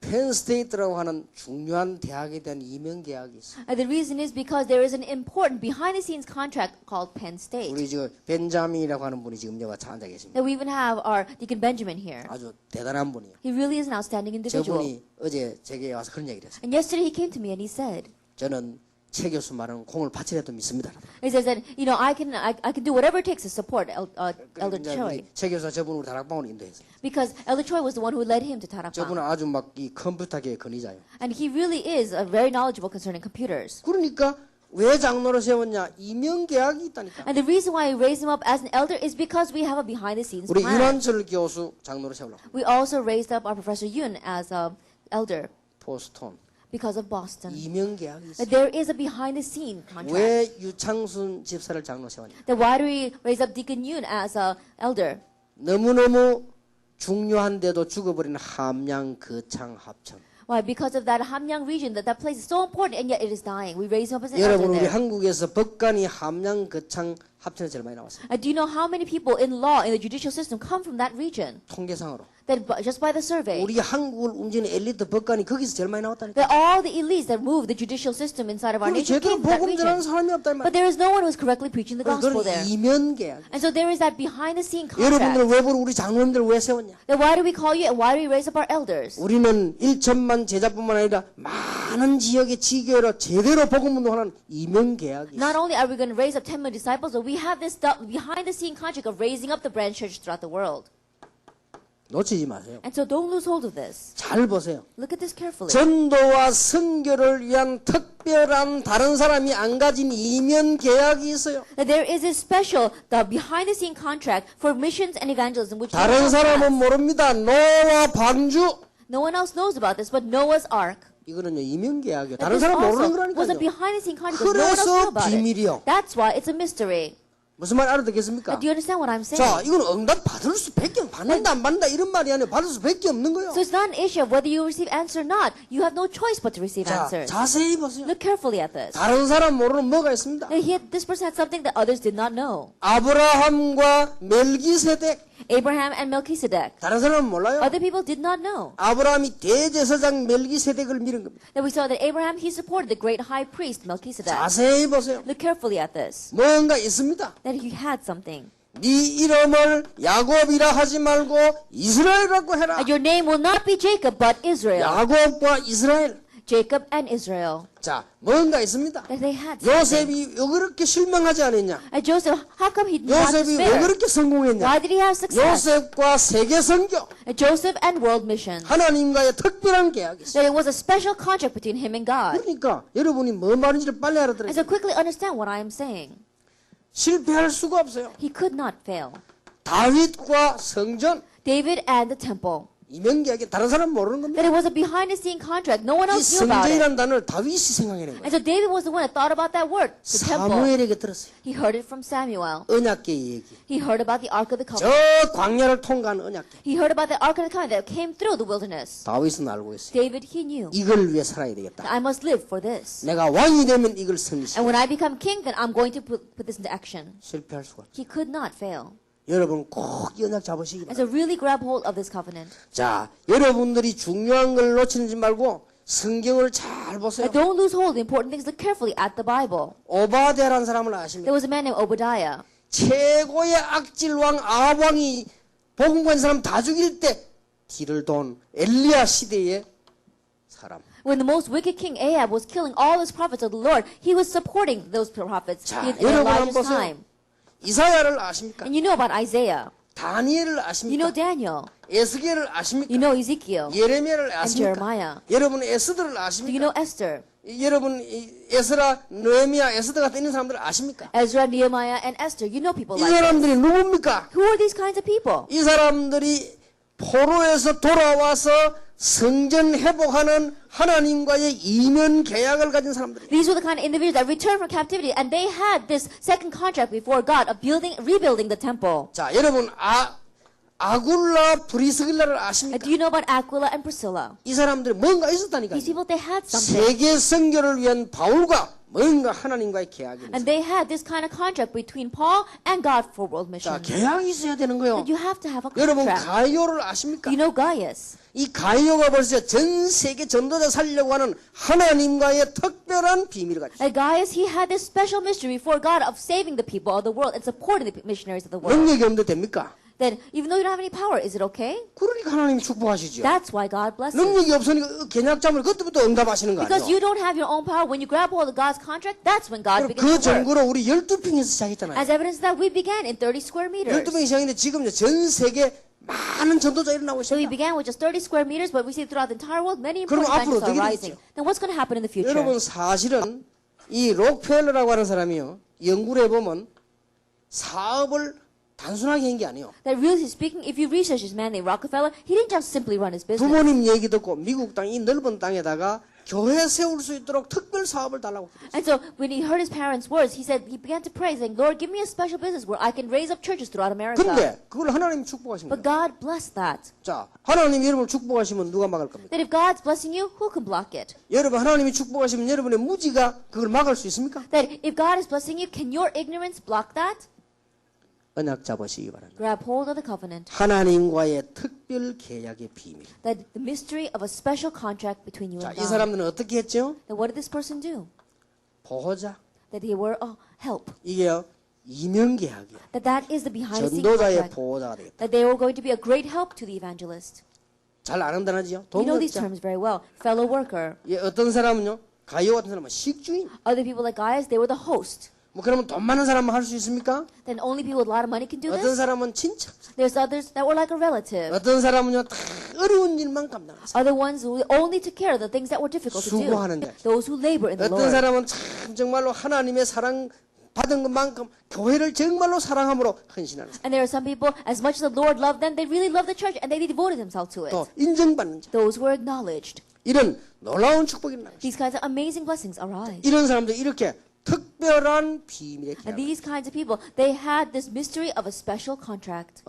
A: 펜스테이트라고 하는 중요한 대학에 대한 이면 계약이 있어.
B: And the reason is because there is an important behind-the-scenes contract called Penn State.
A: 우리 지금 벤자민이라고 하는 분이 지금 여기 앉아 계십니다.
B: That we even have our Deacon Benjamin here.
A: 아주 대단한 분이에요.
B: He really is an outstanding individual.
A: 저분이 어제 제게 와서 그런 얘기를 했어요.
B: And yesterday he came to me and he said,
A: 저는 최 교수 말은 공을 바치라도 믿습니다.
B: he says that, you know, I can do whatever it takes to support Elder
A: 이제
B: Choi.
A: 우리 최 교수가 저분을 우리 다락방으로 인도했어요.
B: Because Elder Choi was the one who led him to
A: 저분은
B: Tarakbang.
A: 아주 막 이 컴퓨터계의 권위자예요.
B: And he really is very knowledgeable concerning computers.
A: 그러니까 왜 장로를 세웠냐? 이면 계약이 있다니까.
B: And the reason why we raised him up as an elder is because we have a behind-the-scenes
A: 우리
B: plan.
A: 윤한철 교수 장로를 세우려고.
B: We also raised up our Professor Yoon as an elder
A: 보스턴
B: because of Boston.
A: 이면 계약이 있어.
B: That there is a behind-the-scene contract.
A: 왜 유창순 집사를 장로 세웠냐?
B: Then why do we raise up Deacon Yoon as an elder?
A: 너무너무 중요한데도 죽어버리는 함양 거창 합천.
B: Why? Because of that Hamyang region, that place is so important and yet it is dying. We raise him up as an
A: 여러분
B: elder
A: 우리
B: there.
A: 한국에서 법관이 함양 거창 합천에 제일 많이 나왔어요.
B: Do you know how many people in law, in the judicial system, come from that region?
A: 통계상으로.
B: That just by the survey,
A: 우리 한국을 움직이는 엘리트 법관이 거기서 제일 많이 나왔다니까.
B: that all the elites that move the judicial system inside of our
A: 그리고
B: nation
A: 제대로
B: came from that
A: 복음
B: region.
A: 전하는 사람이 없다 이
B: But
A: 말이야.
B: there is no one who is correctly preaching the gospel
A: 그건
B: there.
A: 이면 계약.
B: And so there is that behind-the-scene
A: 여러분들
B: contract.
A: 왜 부르 우리 장로님들 왜 세웠냐?
B: Then why do we call you and why do we raise up our elders?
A: 우리는 1천만 제자뿐만 아니라 많은 지역의 지교회로 제대로 복음 운동하는 이면 계약이
B: Not
A: 있어.
B: only are we going to raise up 10 million disciples, but we have this behind-the-scene contract of raising up the branch church throughout the world.
A: 놓치지 마세요.
B: And so don't lose hold of this.
A: 잘 보세요.
B: Look at this carefully.
A: 전도와 선교를 위한 특별한 다른 사람이 안 가진 이면 계약이 있어요.
B: That there is a special, the behind-the-scene contract for missions and evangelism, which no one
A: 다른
B: else
A: 사람은
B: has.
A: 모릅니다. 노아 방주.
B: No one else knows about this, but Noah's Ark.
A: 이거는요 이면 계약이에요.
B: That
A: 다른
B: this
A: 사람 모르는
B: also was a
A: 거라니까요.
B: behind-the-scene contract. No one else
A: 그래서
B: knew about
A: 비밀이요.
B: it. That's why it's a mystery.
A: 무슨 말 알아듣겠습니까?
B: Do you understand what I'm saying?
A: 자, 이건 응답 받을 수밖에 받는다 안 받는다 이런 말이 아니에요. 받을 수밖에 없는 거예요.
B: So it's not an issue of whether you receive answer or not. You have no choice but to receive
A: 자,
B: answers.
A: 자세히 보세요.
B: Look carefully at this.
A: 다른 사람 모르는 뭐가 있습니다.
B: This person had something that others did not know.
A: 아브라함과 멜기세덱.
B: Abraham and Melchizedek.
A: 다른 사람은 몰라요.
B: Other people did not know.
A: 아브라함이 대제사장 멜기세덱을 믿은 겁니다.
B: That we saw that Abraham, he supported the great high priest Melchizedek.
A: 자세히 보세요.
B: Look carefully at this.
A: 뭔가 있습니다.
B: That he had something.
A: 네 이름을 야곱이라 하지 말고 이스라엘이라고 해라.
B: Your name will not be Jacob, but Israel.
A: 야곱과 이스라엘.
B: Jacob and Israel.
A: 자, 뭔가 있습니다.
B: That they had something.
A: 요셉이 왜 그렇게 실망하지 않았냐?
B: And Joseph, how come he did not
A: 요셉이 왜
B: despair?
A: 그렇게 성공했냐?
B: Why did he have success?
A: 요셉과 세계 선교,
B: And Joseph and world mission.
A: 하나님과의 특별한 계약이 있어요.
B: That it was a special contract between him and God.
A: 그러니까 여러분이 뭐 말인지를 빨리 알아들어야
B: And
A: 돼요.
B: so quickly understand what I am saying.
A: 실패할 수가 없어요.
B: He could not fail.
A: 다윗과 성전,
B: David and the temple.
A: 이면 계약이 다른 사람 모르는 겁니다.
B: That it was a behind-the-scene contract. No one
A: 이
B: else knew about it.
A: 성전이라는 단어를 다윗이 생각해낸 거예요.
B: And so David was the one that thought about that word, the temple.
A: 사무엘에게 들었어요.
B: He heard it from Samuel.
A: 언약계의 얘기.
B: He heard about the Ark of the
A: 저
B: Covenant.
A: 광야를 통과한 언약계.
B: He heard about the Ark of the Covenant that came through the wilderness.
A: 다윗은 알고 있어요.
B: David, he knew.
A: 이걸 위해 살아야 되겠다.
B: I must live for this.
A: 내가 왕이 되면 이걸
B: And
A: 성취해.
B: when I become king, then I'm going to put this into action.
A: 실패할 수가 없어요.
B: He could not fail.
A: 여러분 꼭 이 언약 잡으시기
B: And
A: 바랍니다.
B: so really grab hold of this covenant.
A: 자, 여러분들이 중요한 걸 놓치지 말고 성경을 잘 보세요.
B: And don't lose hold of the important things. Look carefully at the Bible.
A: 오바댜라는 사람을
B: There
A: 아십니까?
B: was a man named Obadiah.
A: 최고의 악질왕 아합왕이 복음관 사람 다 죽일 때 뒤를 돈 엘리야 시대의 사람.
B: When the most wicked king Ahab was killing all his prophets of the Lord, he was supporting those prophets
A: 자,
B: in
A: 여러분 한번
B: Elijah's
A: 보세요.
B: time.
A: 이사야를 아십니까?
B: And you know about Isaiah.
A: 다니엘을
B: You know
A: 아십니까?
B: Daniel.
A: 에스겔을
B: You
A: 아십니까?
B: know Ezekiel.
A: 예레미야를
B: And
A: 아십니까?
B: Jeremiah.
A: 여러분 에스더를
B: Do you
A: 아십니까?
B: know Esther?
A: 여러분 에스라, 느헤미야, 에스더 같은 이런 사람들 아십니까?
B: Ezra, Nehemiah, and Esther. You know people
A: 이
B: like that.
A: 사람들이 누굽니까?
B: Who are these kinds of people?
A: 이 사람들이 포로에서 돌아와서 성전 회복하는 하나님과의 이면 계약을 가진 사람들이에요.
B: These were the kind of individuals that returned from captivity, and they had this second contract before God of rebuilding the temple.
A: 자, 여러분 아굴라 브리스길라를 아십니까?
B: Do you know about Aquila and Priscilla?
A: 이 사람들이 뭔가 있었다니까요.
B: These people, they had something.
A: 세계 선교를 위한 바울과 뭔가 하나님과의 계약이 있어요.
B: And they had this kind of contract between Paul and God for world
A: 자,
B: mission.
A: 계약이 있어야 되는 거예요.
B: That you have to have a
A: 여러분
B: contract.
A: 가이오를 아십니까?
B: You know Gaius.
A: 이 가이오가 벌써 전 세계 전도자 살려고 하는 하나님과의 특별한 비밀을 가지고 있어요.
B: Gaius, he had this special mystery before God of saving the people of the world and supporting the missionaries of the world.
A: 능력이 없는데 됩니까?
B: Then, even though you don't have any power, is it okay?
A: 그러니까 하나님이 축복하시죠.
B: That's why God blesses.
A: 능력이 없으니까 개략 잡으면 그때부터 응답하시는 거
B: Because
A: 아니에요?
B: you don't have your own power, when you grab hold of God's contract, that's when God
A: 그럼
B: begins
A: 그
B: to work.
A: 전구로 우리 12평에서 시작했잖아요.
B: As evidence that we began in 30 square meters.
A: 12평이 시작했는데 지금 전 세계 많은 전도자 일어나고
B: So we
A: 있습니다.
B: began with just 30 square meters, but we see throughout the entire world many
A: 그럼
B: important
A: 앞으로
B: evangelists are
A: 어떻게
B: rising.
A: 되겠죠?
B: Then what's going to happen in the future?
A: 여러분 사실은 이 록펠러라고 하는 사람이요. 연구를 해보면 사업을 단순하게 한 게 아니에요.
B: That really speaking, if you research this man named Rockefeller, he didn't just simply run his business.
A: 부모님 얘기 듣고 미국 땅 이 넓은 땅에다가 교회 세울 수 있도록 특별 사업을 달라고 그랬어요.
B: And so when he heard his parents' words, he began to pray, saying, Lord, give me a special business where I can raise up churches throughout America.
A: 근데 그걸 하나님이 축복하신
B: But
A: 거예요.
B: God blessed that.
A: 자, 하나님이 여러분을 축복하시면 누가 막을 겁니까?
B: That if God's blessing you, who can block it?
A: 여러분 하나님이 축복하시면 여러분의 무지가 그걸 막을 수 있습니까?
B: That if God is blessing you, can your ignorance block that?
A: 언약 잡으시기 바랍니다.
B: Grab hold of the covenant.
A: 하나님과의 특별 계약의 비밀.
B: That the mystery of a special contract between you
A: 자,
B: and
A: 이
B: God.
A: 사람들은 어떻게 했죠?
B: Then what did this person do?
A: 보호자.
B: That they were a help.
A: 이게요. 이면 계약이에요.
B: That is the behind the scenes
A: 전도자의
B: contract.
A: 보호자가 되겠다.
B: That they were going to be a great help to the evangelist.
A: 잘 아는다나지요?
B: You know these
A: 동력자.
B: terms very well. Fellow worker.
A: 예, 어떤 사람은요. 가이오 같은 사람은 식주인.
B: Other people like Gaius, they were the host.
A: 뭐 그러면 돈 많은 사람만 할 수 있습니까?
B: Then only people with a lot of money can do
A: 어떤
B: this.
A: 사람은 친척.
B: There's others that were like a relative.
A: 어떤 사람은요. 다 어려운 일만 감당하세요.
B: Other ones who only took care of the things that were difficult to do.
A: 수고하는 자.
B: Those who labor in the
A: 어떤
B: Lord.
A: 사람은 참 정말로 하나님의 사랑 받은 것만큼 교회를 정말로 사랑함으로 헌신하는 사람.
B: And there are some people, as much as the Lord loved them, they really loved the church and they devoted themselves to it.
A: 또 인정받는 자.
B: Those who were acknowledged.
A: 이런 놀라운 축복이 일어나는
B: These kinds of amazing blessings arise.
A: 이런 사람들 이렇게 특별한 비밀의
B: And
A: 계약.
B: these kinds of people, they had this mystery of a special contract.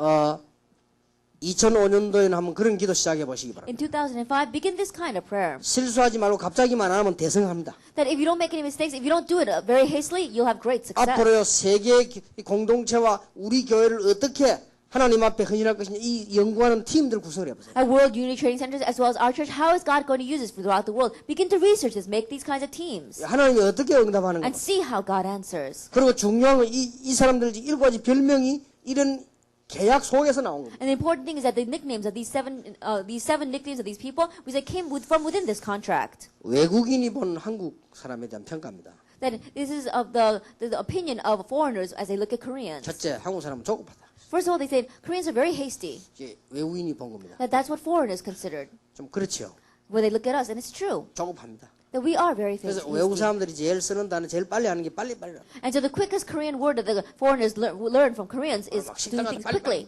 A: 2005년도에는 한번 그런 기도 시작해 보시기 바랍니다.
B: In 2005, begin this kind of prayer.
A: 실수하지 말고 갑자기만 안 하면 대성합니다.
B: That if you don't make any mistakes, if you don't do it very hastily, you'll have great success.
A: 앞으로요 세계 공동체와 우리 교회를 어떻게 하나님 앞에 헌신할 것이냐 이 연구하는 팀들 구성을 해보세요.
B: At World Unity Training Centers as well as our church, how is God going to use this throughout the world? Begin to research this, make these kinds of teams,
A: 하나님이 어떻게 응답하는 가
B: and see how God answers.
A: 그리고 중요한 건 이 사람들 7가지 별명이 이런 계약 속에서 나온 겁니다.
B: And the important thing is that the nicknames of these seven nicknames of these people, we say came from within this contract.
A: 외국인이 본 한국 사람에 대한 평가입니다.
B: That this is of the opinion of foreigners as they look at Koreans.
A: 첫째, 한국 사람은 조급하다.
B: First of all, they said Koreans are very hasty.
A: 이제 외국인이 본 겁니다.
B: That's what foreigners considered
A: 좀 그렇죠.
B: when they look at us, and it's true
A: 조급합니다.
B: that we are very
A: 그래서
B: hasty.
A: 외국 사람들이 제일 쓰는 단어 제일 빨리 하는 게 빨리빨리.
B: And so the quickest Korean word that the foreigners learn from Koreans is
A: 막
B: doing
A: 식당
B: things
A: 가서
B: quickly.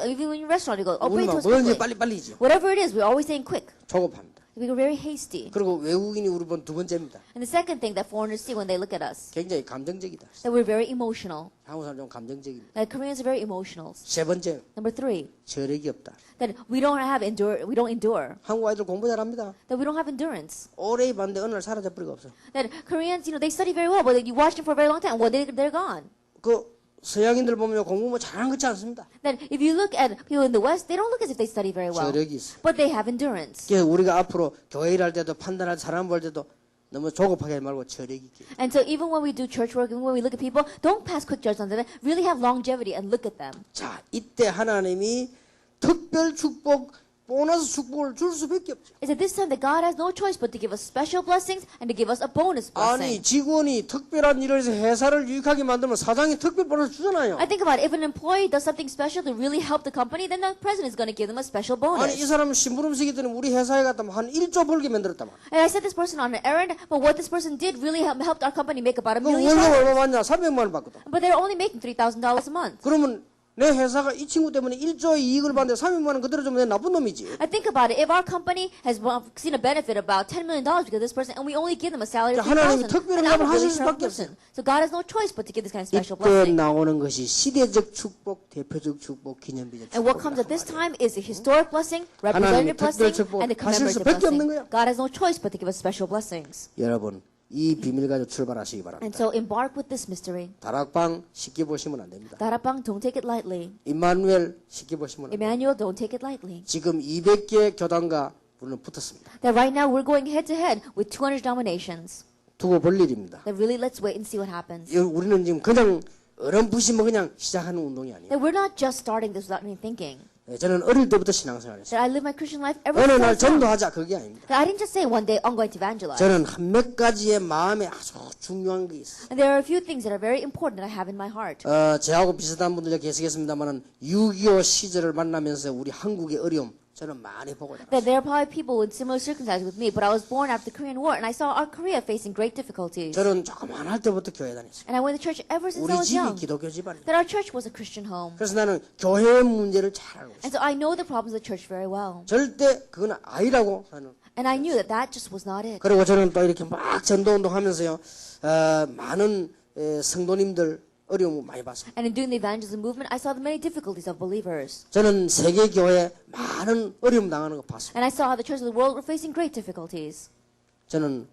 B: Even when you're in a restaurant, you go, oh, bring
A: 우리는
B: it to us
A: 뭐든지
B: quickly.
A: 빨리빨리죠.
B: Whatever it is, we're always saying quick.
A: 조급합니다.
B: We are very hasty.
A: 그리고 외국인이 우리 본 두 번째입니다.
B: And the second thing that foreigners see when they look at us,
A: 굉장히 감정적이다.
B: that we're very emotional.
A: 한국 사람 좀 감정적입니다.
B: That Koreans are very emotional.
A: 세 번째,
B: Number 3,
A: 저력이 없다.
B: that we don't endure.
A: 한국 아이들 공부 잘합니다.
B: That we don't have endurance.
A: 오래 입었는데 어느 날 사라져 버리고 없어.
B: That Koreans, they study very well, but you watch them for a very long time, well, they're gone.
A: 그 서양인들 보면 공부 뭐 잘하는 것 같지 않습니다.
B: That if you look at people in the West, they don't look as if they study very well.
A: 저력이 있어.
B: But they have endurance.
A: 그래서 우리가 앞으로 교회 일할 때도 판단할 사람 볼 때도 너무 조급하게 하지 말고 저력이 있게.
B: And so even when we do church work, even when we look at people, don't pass quick judgments on them. Really have longevity and look at them.
A: 자, 이때 하나님이 특별 축복 보너스 축복을 줄 수밖에 없죠.
B: It's at this time that God has no choice but to give us special blessings and to give us a bonus blessing.
A: 아니 직원이 특별한 일을 해서 회사를 유익하게 만들면 사장이 특별 보너스 주잖아요.
B: I think about it, if an employee does something special to really help the company, then the president is going to give them a special
A: 아니 이
B: bonus.
A: 사람은 심부름시기 때문에 우리 회사에 갔다 한 1조 벌게 만들었다 말.
B: And I sent this person on an errand, but what this person did really helped our company make about $1
A: 그
B: million.
A: 월급 얼마 받냐? 300만 원 받거든.
B: But they're only making $3,000 a month.
A: 그러면 내 회사가 이 친구 때문에 1조의 이익을 받는데 300만 원 그대로 주면 내 나쁜 놈이지.
B: I think about it, if our company has seen a benefit of about $10 million because of this person, and we only give them a salary of
A: 하나님이
B: 3,000,
A: 특별한
B: then I'm
A: 걸
B: a really
A: 하실
B: terrible
A: 수밖에
B: person. So God has no choice but to give this kind of special
A: 이때
B: blessing.
A: 나오는 것이 시대적 축복, 대표적 축복, 기념비적
B: And what comes at
A: 축복이다.
B: this time is a historic blessing,
A: 하나님이
B: representative
A: 특별
B: blessing,
A: 축복
B: and a
A: 하실
B: commemorative
A: 수밖에 없는 거야.
B: blessing. God has no choice but to give us special blessings.
A: 여러분 이 비밀 가지고 출발하시기
B: And
A: 바랍니다.
B: so embark with this mystery.
A: 다락방 쉽게 보시면 안 됩니다.
B: Darapang, don't take it lightly.
A: 임마누엘 쉽게 보시면 안 됩니다.
B: Emmanuel, don't take it lightly.
A: 지금 200개 교단과 우리는 붙었습니다.
B: That right now we're going head to head with 200 denominations.
A: 두고 볼 일입니다.
B: That really let's wait and see what happens.
A: 우리는 지금 그냥 어렴풋이 그냥 시작하는 운동이 아니에요.
B: That we're not just starting this without any thinking.
A: 저는 어릴 때부터 신앙생활을 했어요.
B: That I live my Christian life ever
A: 어느
B: since I
A: 날
B: was young.
A: 전도하자 그게 아닙니다.
B: That I didn't just say one day I'm going to evangelize.
A: 저는 한 몇 가지의 마음에 아주 중요한 게 있어요.
B: And there are a few things that are very important that I have in my heart.
A: 저하고 비슷한 분들 계시겠습니다만은 6.25 시절을 만나면서 우리 한국의 어려움 저는 많이 보고 자랐어요.
B: That there are probably people with similar circumstances with me, but I was born after the Korean War and I saw our Korea facing great difficulties.
A: 저는 조그만 할 때부터 교회 다녔어요.
B: And I went to church ever since
A: 우리
B: I was
A: 집이
B: young.
A: 기독교 집안이에요.
B: That our church was a Christian home.
A: 그래서 나는 교회의 문제를 잘 알고 있어요.
B: And so I know the problems of the church very well.
A: 절대 그건 아니라고 하는.
B: And I knew that that just was not it.
A: 그리고 저는 또 이렇게 막 전도운동 하면서요. 많은 성도님들 어려움 많이 봤습니다.
B: And in doing the evangelism movement, I saw the many difficulties of believers.
A: 저는 세계 교회 많은 어려움 당하는 거 봤습니다.
B: And I saw how the churches of the world were facing great difficulties.
A: 저는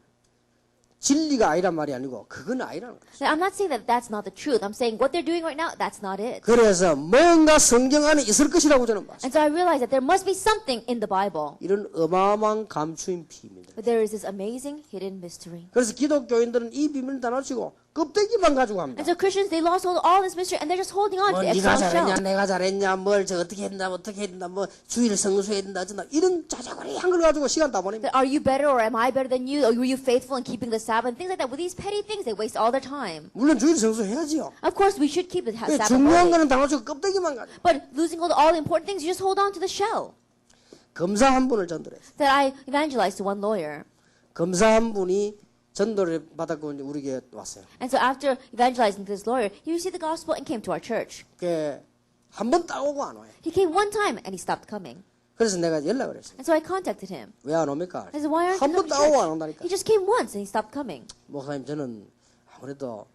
A: 진리가 아니란 말이 아니고 그건 아니라는 거예요.
B: Now, I'm not saying that that's not the truth. I'm saying what they're doing right now, that's not it.
A: 그래서 뭔가 성경 안에 있을 것이라고 저는 봤어요.
B: And so I realized that there must be something in the Bible.
A: 이런 어마어마한 감추인 비밀들.
B: But there is this amazing hidden mystery.
A: 그래서 기독교인들은 이 비밀을 다 놓치고 껍데기만 가지고 합니다.
B: And so Christians, they lost hold of all this mystery and they're just holding on to
A: 뭐
B: the
A: 네가
B: external
A: 잘했냐,
B: shell.
A: 내가 잘했냐, 뭘 저 어떻게 했나, 어떻게 했나, 뭐 주일 성수해야 된다, 어쩐다 이런 자작거리한 걸 가지고 시간 다 보냅니다.
B: That are you better or am I better than you? Or were you faithful in keeping the Sabbath? Things like that. With these petty things, they waste all their time.
A: 물론 주일 성수해야지요.
B: Of course, we should keep the Sabbath
A: 중요한
B: holy.
A: 거는 다 놓치고 껍데기만 가지고.
B: But losing hold of all the important things, you just hold on to the shell.
A: 검사 한 분을 전도했어요.
B: That I evangelized to one lawyer.
A: 검사 한 분이 전도를 받았고 이제 우리에게 왔어요.
B: And so after evangelizing to this lawyer, he received the gospel and came to our church.
A: 한 번 따오고 안 와요.
B: He came one time and he stopped coming.
A: 그래서 내가 연락을 했어요.
B: And so I contacted him.
A: 왜 안 옵니까?
B: I said, why aren't you
A: 한 번
B: coming to
A: 따오고 안
B: church?
A: 온다니까.
B: He just came once and he stopped coming.
A: 목사님 저는 아무래도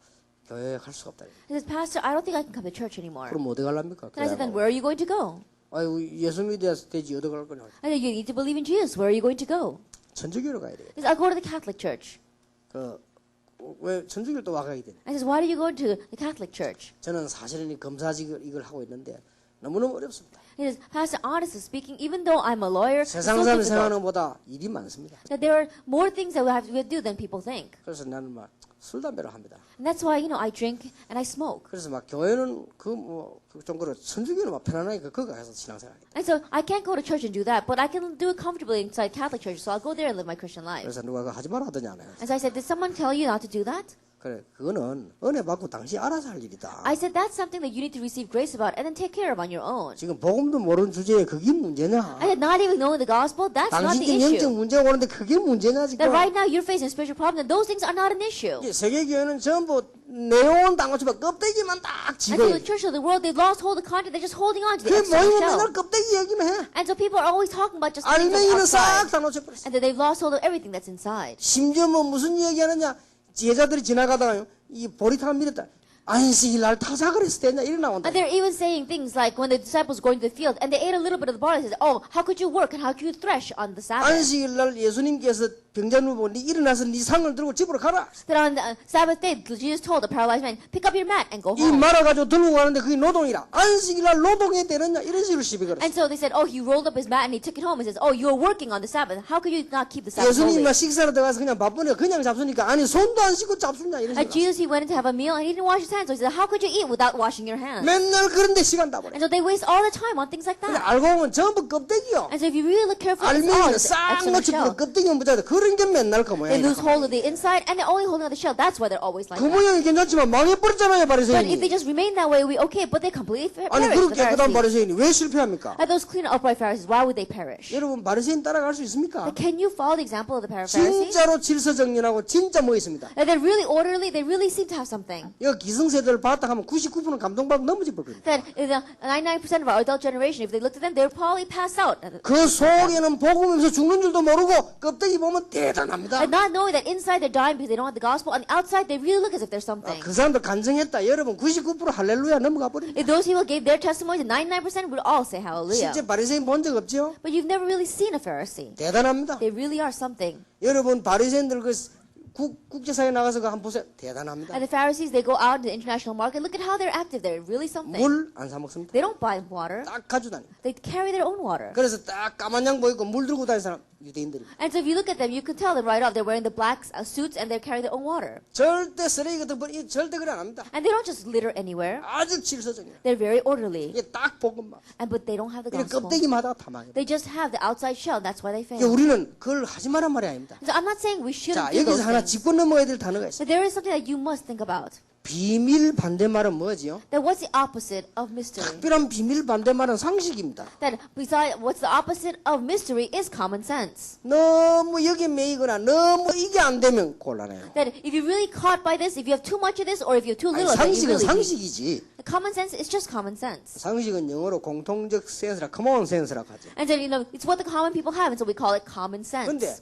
A: 교회에 갈 수가 없다.
B: He says, Pastor, I don't think I can come to church anymore.
A: 그럼 어디 갈랍니까?
B: And I said, then where are you going to go?
A: 아유 예수 믿어야 되지 어디 갈 거냐?
B: I said, you need to believe in Jesus. Where are you going to go?
A: 천주교로 가야 돼.
B: He says, I'll go to the Catholic church.
A: 왜 천주교를 또 와가야 돼?
B: I says, why do you go to the Catholic church?
A: 저는 사실은 이 검사직을 이걸 하고 있는데 너무너무 어렵습니다.
B: He says, Pastor, honestly speaking, even though I'm a lawyer, it's so
A: 세상 사람
B: difficult.
A: 생각하는 것보다 일이 많습니다.
B: That there are more things that we have to do than people think.
A: 그래서 나는 막 술 담배를 합니다.
B: And that's why, I drink and I smoke.
A: 그래서 막 교회는 좀 그렇 천주교는 막 편안하니까 거기 가서 신앙생활하겠다.
B: And so I can't go to church and do that, but I can do it comfortably inside Catholic church, so I'll go there and live my Christian life.
A: 그래서 누가 그거 하지 말라 하더냐 내가.
B: And so I said, did someone tell you not to do that?
A: 그래 그거는 은혜 받고 당신 알아서 할 일이다.
B: I said, that's something that you need to receive grace about and then take care of on your own.
A: 지금 복음도 모르는 주제에 그게 문제냐?
B: I said, not even knowing the gospel, that's not the
A: 당신들 영적
B: issue.
A: 문제가 오는데 그게 문제냐 지금?
B: That right now you're facing a spiritual problem, and those things are not an issue.
A: 세계 교회는 전부 내용은 당고치고 껍데기만 딱
B: And so
A: 지고.
B: the church of the world, they've lost hold of the content, they're just holding on to the
A: 그
B: external
A: 모이면
B: shell.
A: 맨날 껍데기 얘기만 해.
B: And so people are always talking about just things from
A: 알맹이는
B: outside.
A: 싹 다 놓쳐버렸어.
B: And that they've lost hold of everything that's inside.
A: 심지어 뭐 무슨 얘기하느냐? 제자들이 지나가다가 이 보리탕을 밀었다. 안식일 날 타자 그랬을 때냐 이래 나온다.
B: And they're even saying things like when the disciples were going to the field and they ate a little bit of the barley, they said, oh, how could you work and how could you thresh on the Sabbath?
A: 안식일 날 예수님께서 병자를 보고 네 일어나서 네 상을 들고 집으로 가라.
B: That on the Sabbath day, Jesus told the paralyzed man, pick up your mat and go
A: 이
B: home.
A: 말아가지고 들고 가는데 그게 노동이라. 안식일 날 노동에 되느냐 이런 식으로 시비 걸었어.
B: And so they said, oh, he rolled up his mat and he took it home and says, oh, you're working on the Sabbath. How could you not keep the Sabbath holy?
A: 예수님만 식사로 들어가서 그냥 바쁘니까 그냥 잡수니까 아니 손도 안 씻고 잡수냐 이런
B: And
A: 식으로.
B: Jesus, he went in to have a meal and he didn't wash his hands. So he said, how could you eat without washing your hands?
A: 맨날 그런데 시간 다 버려.
B: And so they waste all the time on things like
A: 근데
B: that.
A: 알고 보면 전부 껍데기요.
B: And so if you really look carefully, it's all
A: 알맹이는
B: just
A: 싹
B: external
A: 놓치고
B: shell.
A: 껍데기는 부자다. 그런 게 맨날 그
B: They
A: 모양이야.
B: lose hold of the inside and they're only holding on the shell. That's why they're always like
A: 그
B: that.
A: 모양이 괜찮지만 망해버렸잖아요,
B: But if they
A: 바리새인이.
B: just remain that way, we okay. But they completely
A: 아니
B: perish.
A: 그렇게
B: The
A: 깨끗한
B: Pharisees.
A: 바리새인이 왜 실패합니까?
B: And those clean and upright Pharisees, why would they perish?
A: 여러분 바리새인 따라갈 수 있습니까?
B: But can you follow the example of the Pharisees?
A: 진짜로 질서정연하고 진짜 뭐 있습니다.
B: That they're really orderly. They really seem to have something.
A: 이거 기성세대를 봤다 하면 99%는 감동받고 넘어질 겁니다.
B: That 99% of our adult generation, if they looked at them, they would probably pass out.
A: 그 속에는 복음에서 죽는 줄도 모르고 껍데기 보면 대단합니다.
B: And not knowing that inside they're dying because they don't have the gospel, on the outside they really look as if there's something.
A: 그 사람들 간증했다. 여러분 99% 할렐루야 넘어가 버립니다.
B: If those people gave their testimony, the 99% would all say hallelujah.
A: 실제 바리새인 본 적 없죠?
B: But you've never really seen a Pharisee.
A: 대단합니다.
B: They really are something.
A: 여러분 바리새인들 그 국제사회 나가서 그 한번 보세요. 대단합니다.
B: And the Pharisees, they go out in the international market. Look at how they're active. They're really something.
A: 물 안 사 먹습니다.
B: They don't buy water.
A: 딱 가지고 다닙니다.
B: They carry their own water.
A: 그래서 딱 까만 양 보이고 물 들고 다니는 사람 유대인들입니다.
B: And so if you look at them, you can tell them right off. They're wearing the black suits and they're carrying their own water.
A: 절대 쓰레기 같은 거 절대 그래 안 합니다.
B: And they don't just litter anywhere.
A: 아주 질서정이에요.
B: They're very orderly.
A: 이게 딱 복음만.
B: But they don't have the
A: 이게
B: gospel.
A: 껍데기만 하다가 다 망해요.
B: They just have the outside shell. That's why they
A: 이게
B: fail.
A: 우리는 그걸 하지 말란 말이 아닙니다.
B: So I'm not saying we shouldn't
A: 자,
B: do those
A: 여기서 하나
B: things.
A: 짚고 넘어가야 될 단어가 있어요.
B: But there is something that you must think about.
A: 비밀 반대말은 뭐지요?
B: That what's the opposite of mystery?
A: 특별한 비밀 반대말은 상식입니다.
B: That besides, what's the opposite of mystery is common sense.
A: 너무 여기에 매이거나 너무 이게 안 되면 곤란해요.
B: That if you're really caught by this, if you have too much of this, or if you have too
A: 아니,
B: little of it, you
A: 상식은
B: really
A: 상식이지.
B: the common sense is just common sense.
A: 상식은 영어로 공통적 센스라, common sense라고 하죠.
B: And so it's what the common people have, and so we call it common sense.
A: 근데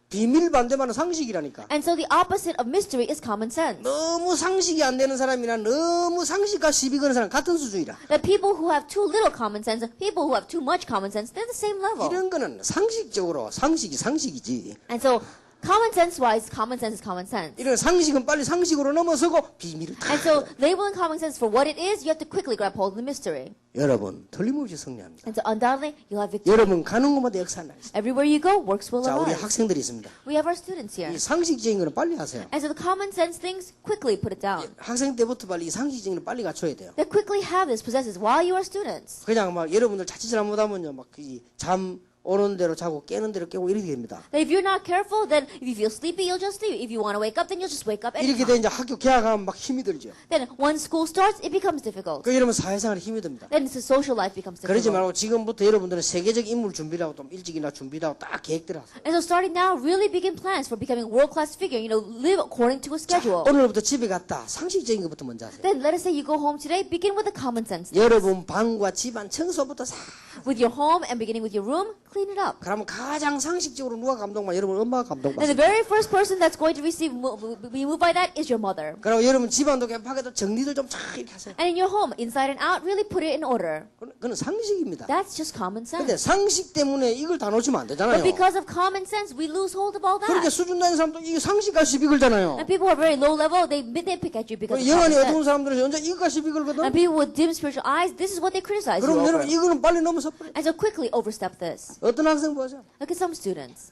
A: 비밀 반대말은 상식이라니까.
B: And so the opposite of mystery is common sense.
A: 너무 상식이 안 되는 사람이나 너무 상식과 시비 거는 사람 같은 수준이라.
B: That people who have too little common sense, and people who have too much common sense, they're the same level.
A: 이런 거는 상식적으로 상식이지.
B: And so common sense-wise, common sense is common sense.
A: 이런 상식은 빨리 상식으로 넘어서고 비밀을 다.
B: And so labeling common sense for what it is, you have to quickly grab hold of the mystery.
A: 여러분 틀림없이 승리합니다.
B: And so undoubtedly, you'll have victory.
A: 여러분 가는 곳마다 역사 나 있어요.
B: Everywhere you go, works will
A: 자, 우리
B: arise.
A: 학생들이 있습니다.
B: We have our students here.
A: 이 상식적인 거는 빨리 하세요.
B: And so the common sense things, quickly put it down.
A: 학생 때부터 빨리 이 상식적인 걸 빨리 갖춰야 돼요.
B: That quickly have this, possess this while you are students.
A: 그냥 막 여러분들 자칫 잘못하면요, 막잠 오는 대로 자고 깨는 대로 깨고 이렇게 됩니다.
B: That if you're not careful, then if you feel sleepy, you'll just sleep. If you want to wake up, then you'll just wake up
A: 이렇게
B: anytime.
A: 돼 이제 학교 개학하면 막 힘이 들죠.
B: Then once school starts, it becomes difficult.
A: 그 이러면 사회생활이 힘이 듭니다.
B: Then the social life becomes
A: 그러지
B: difficult.
A: 말고 지금부터 여러분들은 세계적 인물 준비를 하고 좀 일찍이나 준비를 하고 딱 계획대로 하세요.
B: And so starting now, really begin plans for becoming a world-class figure. Live according to a
A: 자,
B: schedule.
A: 오늘부터 집에 갔다 상식적인 것부터 먼저 하세요.
B: Then let us say you go home today, begin with the common sense.
A: 여러분 방과 집안 청소부터 싹.
B: With your home and beginning with your room, clean it up.
A: 그러면 가장 상식적으로 누가 감동받아? 여러분 엄마가
B: Then the
A: 감동받아요.
B: very first person that's going to be moved by that is your mother.
A: 그럼 여러분 집안도 개파게도 정리들 좀 쫙 이렇게 하세요.
B: And in your home, inside and out, really put it in order.
A: 그건 상식입니다.
B: That's just common
A: 근데
B: sense.
A: 상식 때문에 이걸 다 놓치면 안 되잖아요.
B: But because of common sense, we lose hold of all
A: 그렇게
B: that.
A: 수준 낮은 사람도 이게 상식과 시비 걸잖아요.
B: And people who are very low level, they pick at you because of
A: 영안이
B: common
A: 어두운
B: sense.
A: 사람들은 언제 이거가 시비 걸거든.
B: And people with dim spiritual eyes, this is what they criticize you
A: 그럼
B: over.
A: 여러분 이거는 빨리 넘어서 버려.
B: And so quickly overstep this.
A: 어떤 학생 보세요.
B: Look at some students.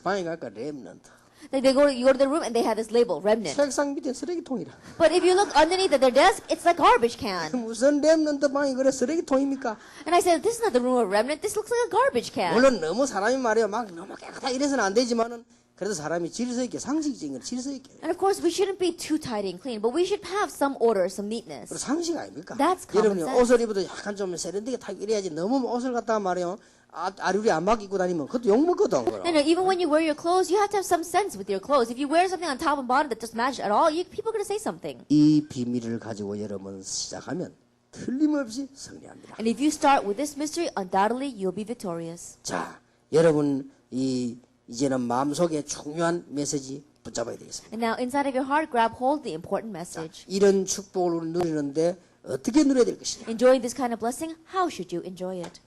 A: 방에 갈까 렘넌트.
B: You go to their room and they have this label, remnant.
A: 책상 밑에 쓰레기통이라.
B: But if you look underneath their desk, it's like garbage can.
A: 무슨 렘넌트 방이 그래 쓰레기통입니까?
B: And I said, this is not the room of remnant. This looks like a garbage can.
A: 물론 너무 사람이 말이야 막 너무 깨끗하게 이래서는 안 되지만은 그래도 사람이 질서 있게 상식적인 건 질서 있게.
B: And of course, we shouldn't be too tidy and clean, but we should have some order, some
A: 그리고
B: neatness.
A: 상식 아닙니까?
B: That's common
A: 여러분이
B: sense.
A: 옷을 입어도 약간 좀 세련되게 타고 이래야지 너무 옷을 갖다가 말이요. 아리우리 안 막 입고 다니면 그것도 욕먹거든.
B: And even when you wear your clothes, you have to have some sense with your clothes. If you wear something on top and bottom that doesn't match at all, people are going to say something.
A: 이 비밀을 가지고 여러분 시작하면 틀림없이 승리합니다.
B: And if you start with this mystery, undoubtedly you'll be victorious.
A: 자, 여러분 이제는 마음속에 중요한 메시지 붙잡아야 되겠습니다.
B: And now, inside of your heart, grab hold of the important message.
A: 이런 축복을 누리는데 어떻게 누려야 될 것이냐?
B: Enjoying this kind of blessing, how should you enjoy it?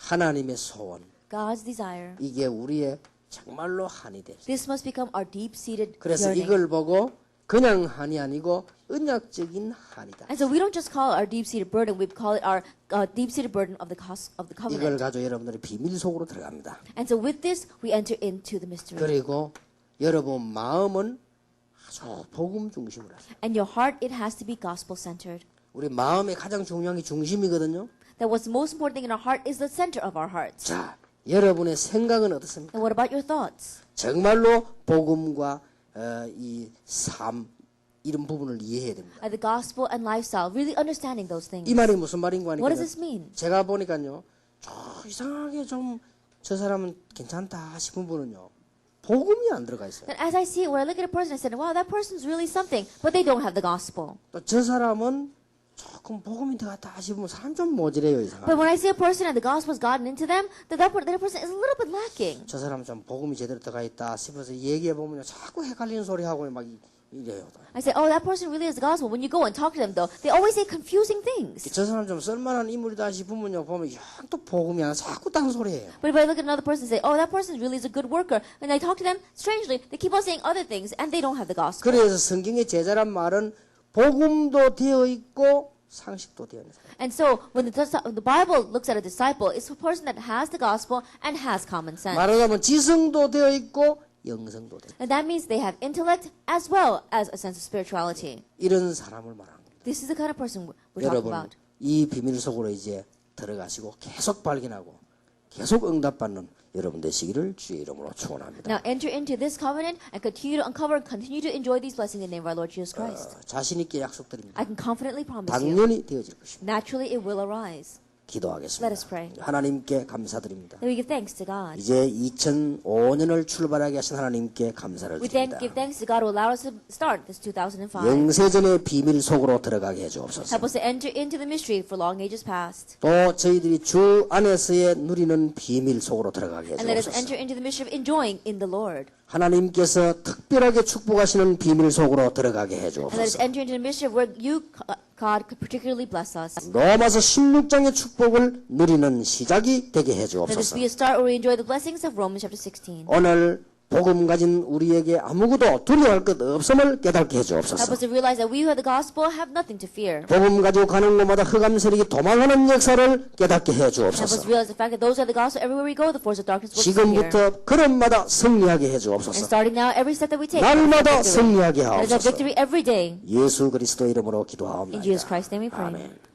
A: 하나님의 소원.
B: God's desire.
A: 이게 우리의 정말로 한이 될.
B: This must become our deep-seated
A: 그래서
B: yearning.
A: 이걸 보고 그냥 한이 아니고 언약적인 한이다.
B: And so we don't just call it our deep-seated burden, we call it our deep-seated burden of the
A: 이걸
B: covenant.
A: 가지고 여러분들이 비밀 속으로 들어갑니다.
B: And so with this, we enter into the mystery.
A: 그리고 여러분 마음은 아주 복음 중심으로 하세요.
B: And your heart, it has to be gospel-centered.
A: 우리 마음의 가장 중요한 게 중심이거든요.
B: That what's the most important thing in our heart is the center of our hearts.
A: 자, 여러분의 생각은 어떻습니까?
B: And what about your thoughts?
A: 정말로 복음과 이 삶 이런 부분을 이해해야 됩니다.
B: The gospel and lifestyle, really understanding those things.
A: 이 말이 무슨 말인가 하니까
B: What does this mean?
A: 제가 보니까요. 이상하게 좀 저 사람은 괜찮다 싶은 분은요. 복음이 안 들어가 있어요.
B: And as I see it, when I look at a person, I said, wow, that person's really something, but they don't have the gospel.
A: 또 저 사람은 조금 복음이 들어갔다 싶으면 사람 좀 모질해요.
B: But
A: 이상하게.
B: when I see a person and the gospel's gotten into them, that person is a little bit lacking.
A: 저 사람은 좀 복음이 제대로 들어가 있다 싶어서 얘기해 보면요. 자꾸 헷갈리는 소리 하고 막 이래요.
B: I say, oh, that person really is the gospel. When you go and talk to them, though, they always say confusing things.
A: 저 사람 좀 쓸만한 인물이다 싶으면요. 보면 또 복음이 아니라 자꾸 딴 소리예요.
B: But if I look at another person and say, oh, that person really is a good worker, and I talk to them, strangely, they keep on saying other things, and they don't have the gospel.
A: 그래서 성경의 제자란 말은 복음도 되어 있고 상식도 되어 있는 사람.
B: And so, when the Bible looks at a disciple, it's a person that has the gospel and has common sense.
A: 말하자면 지성도 되어 있고 영성도 되어 있고
B: And that means they have intellect as well as a sense of spirituality.
A: 이런 사람을 말하는 겁니다.
B: This is the kind of person we're talking
A: 여러분
B: about.
A: 이 비밀 속으로 이제 들어가시고 계속 발견하고 계속 응답받는 여러분 되시기를 주의 이름으로 축원합니다.
B: Now enter into this covenant and continue to uncover and continue to enjoy these blessings in the name of our Lord Jesus Christ.
A: 자신 있게 약속드립니다.
B: I can confidently promise you,
A: 당연히 되어질 것입니다.
B: naturally it will arise.
A: 기도하겠습니다.
B: Let us pray.
A: 하나님께 감사드립니다.
B: Then we give thanks to God.
A: 이제 2005년을 출발하게 하신 하나님께 감사를
B: We
A: 드립니다.
B: give thanks to God who allowed us to start this 2005.
A: 영세전의 비밀 속으로 들어가게 해주옵소서.
B: Help us to enter into the mystery for long ages past.
A: 또 저희들이 주 안에서의 누리는 비밀 속으로 들어가게
B: And let us
A: 해주옵소서.
B: enter into the mystery of enjoying in the Lord.
A: 하나님께서 특별하게 축복하시는 비밀 속으로 들어가게
B: And let us
A: 해주옵소서.
B: enter into the mystery of where you, God, could particularly bless us.
A: 로마서 16장의 축복을 누리는 시작이 되게
B: Let this
A: 해주옵소서.
B: be a start where we enjoy the blessings of Romans chapter 16.
A: 오늘 복음 가진 우리에게 아무것도 두려워할 것 없음을 깨닫게
B: Help
A: 해주옵소서.
B: us to realize that we who have the gospel have nothing to fear.
A: 복음 가지고 가는 곳마다 흑암 세력이 도망하는 역사를 깨닫게
B: Help us
A: 해주옵소서.
B: realize the fact that those who have the gospel, everywhere we go, the force of darkness will disappear.
A: 지금부터 걸음마다 승리하게
B: And
A: 해주옵소서.
B: starting now, every step that we take,
A: 날마다
B: victory.
A: 승리하게
B: Let us have
A: 하옵소서.
B: victory every day.
A: 예수 그리스도 이름으로
B: In
A: 기도하옵나이다.
B: Jesus Christ's name we pray.
A: 아멘.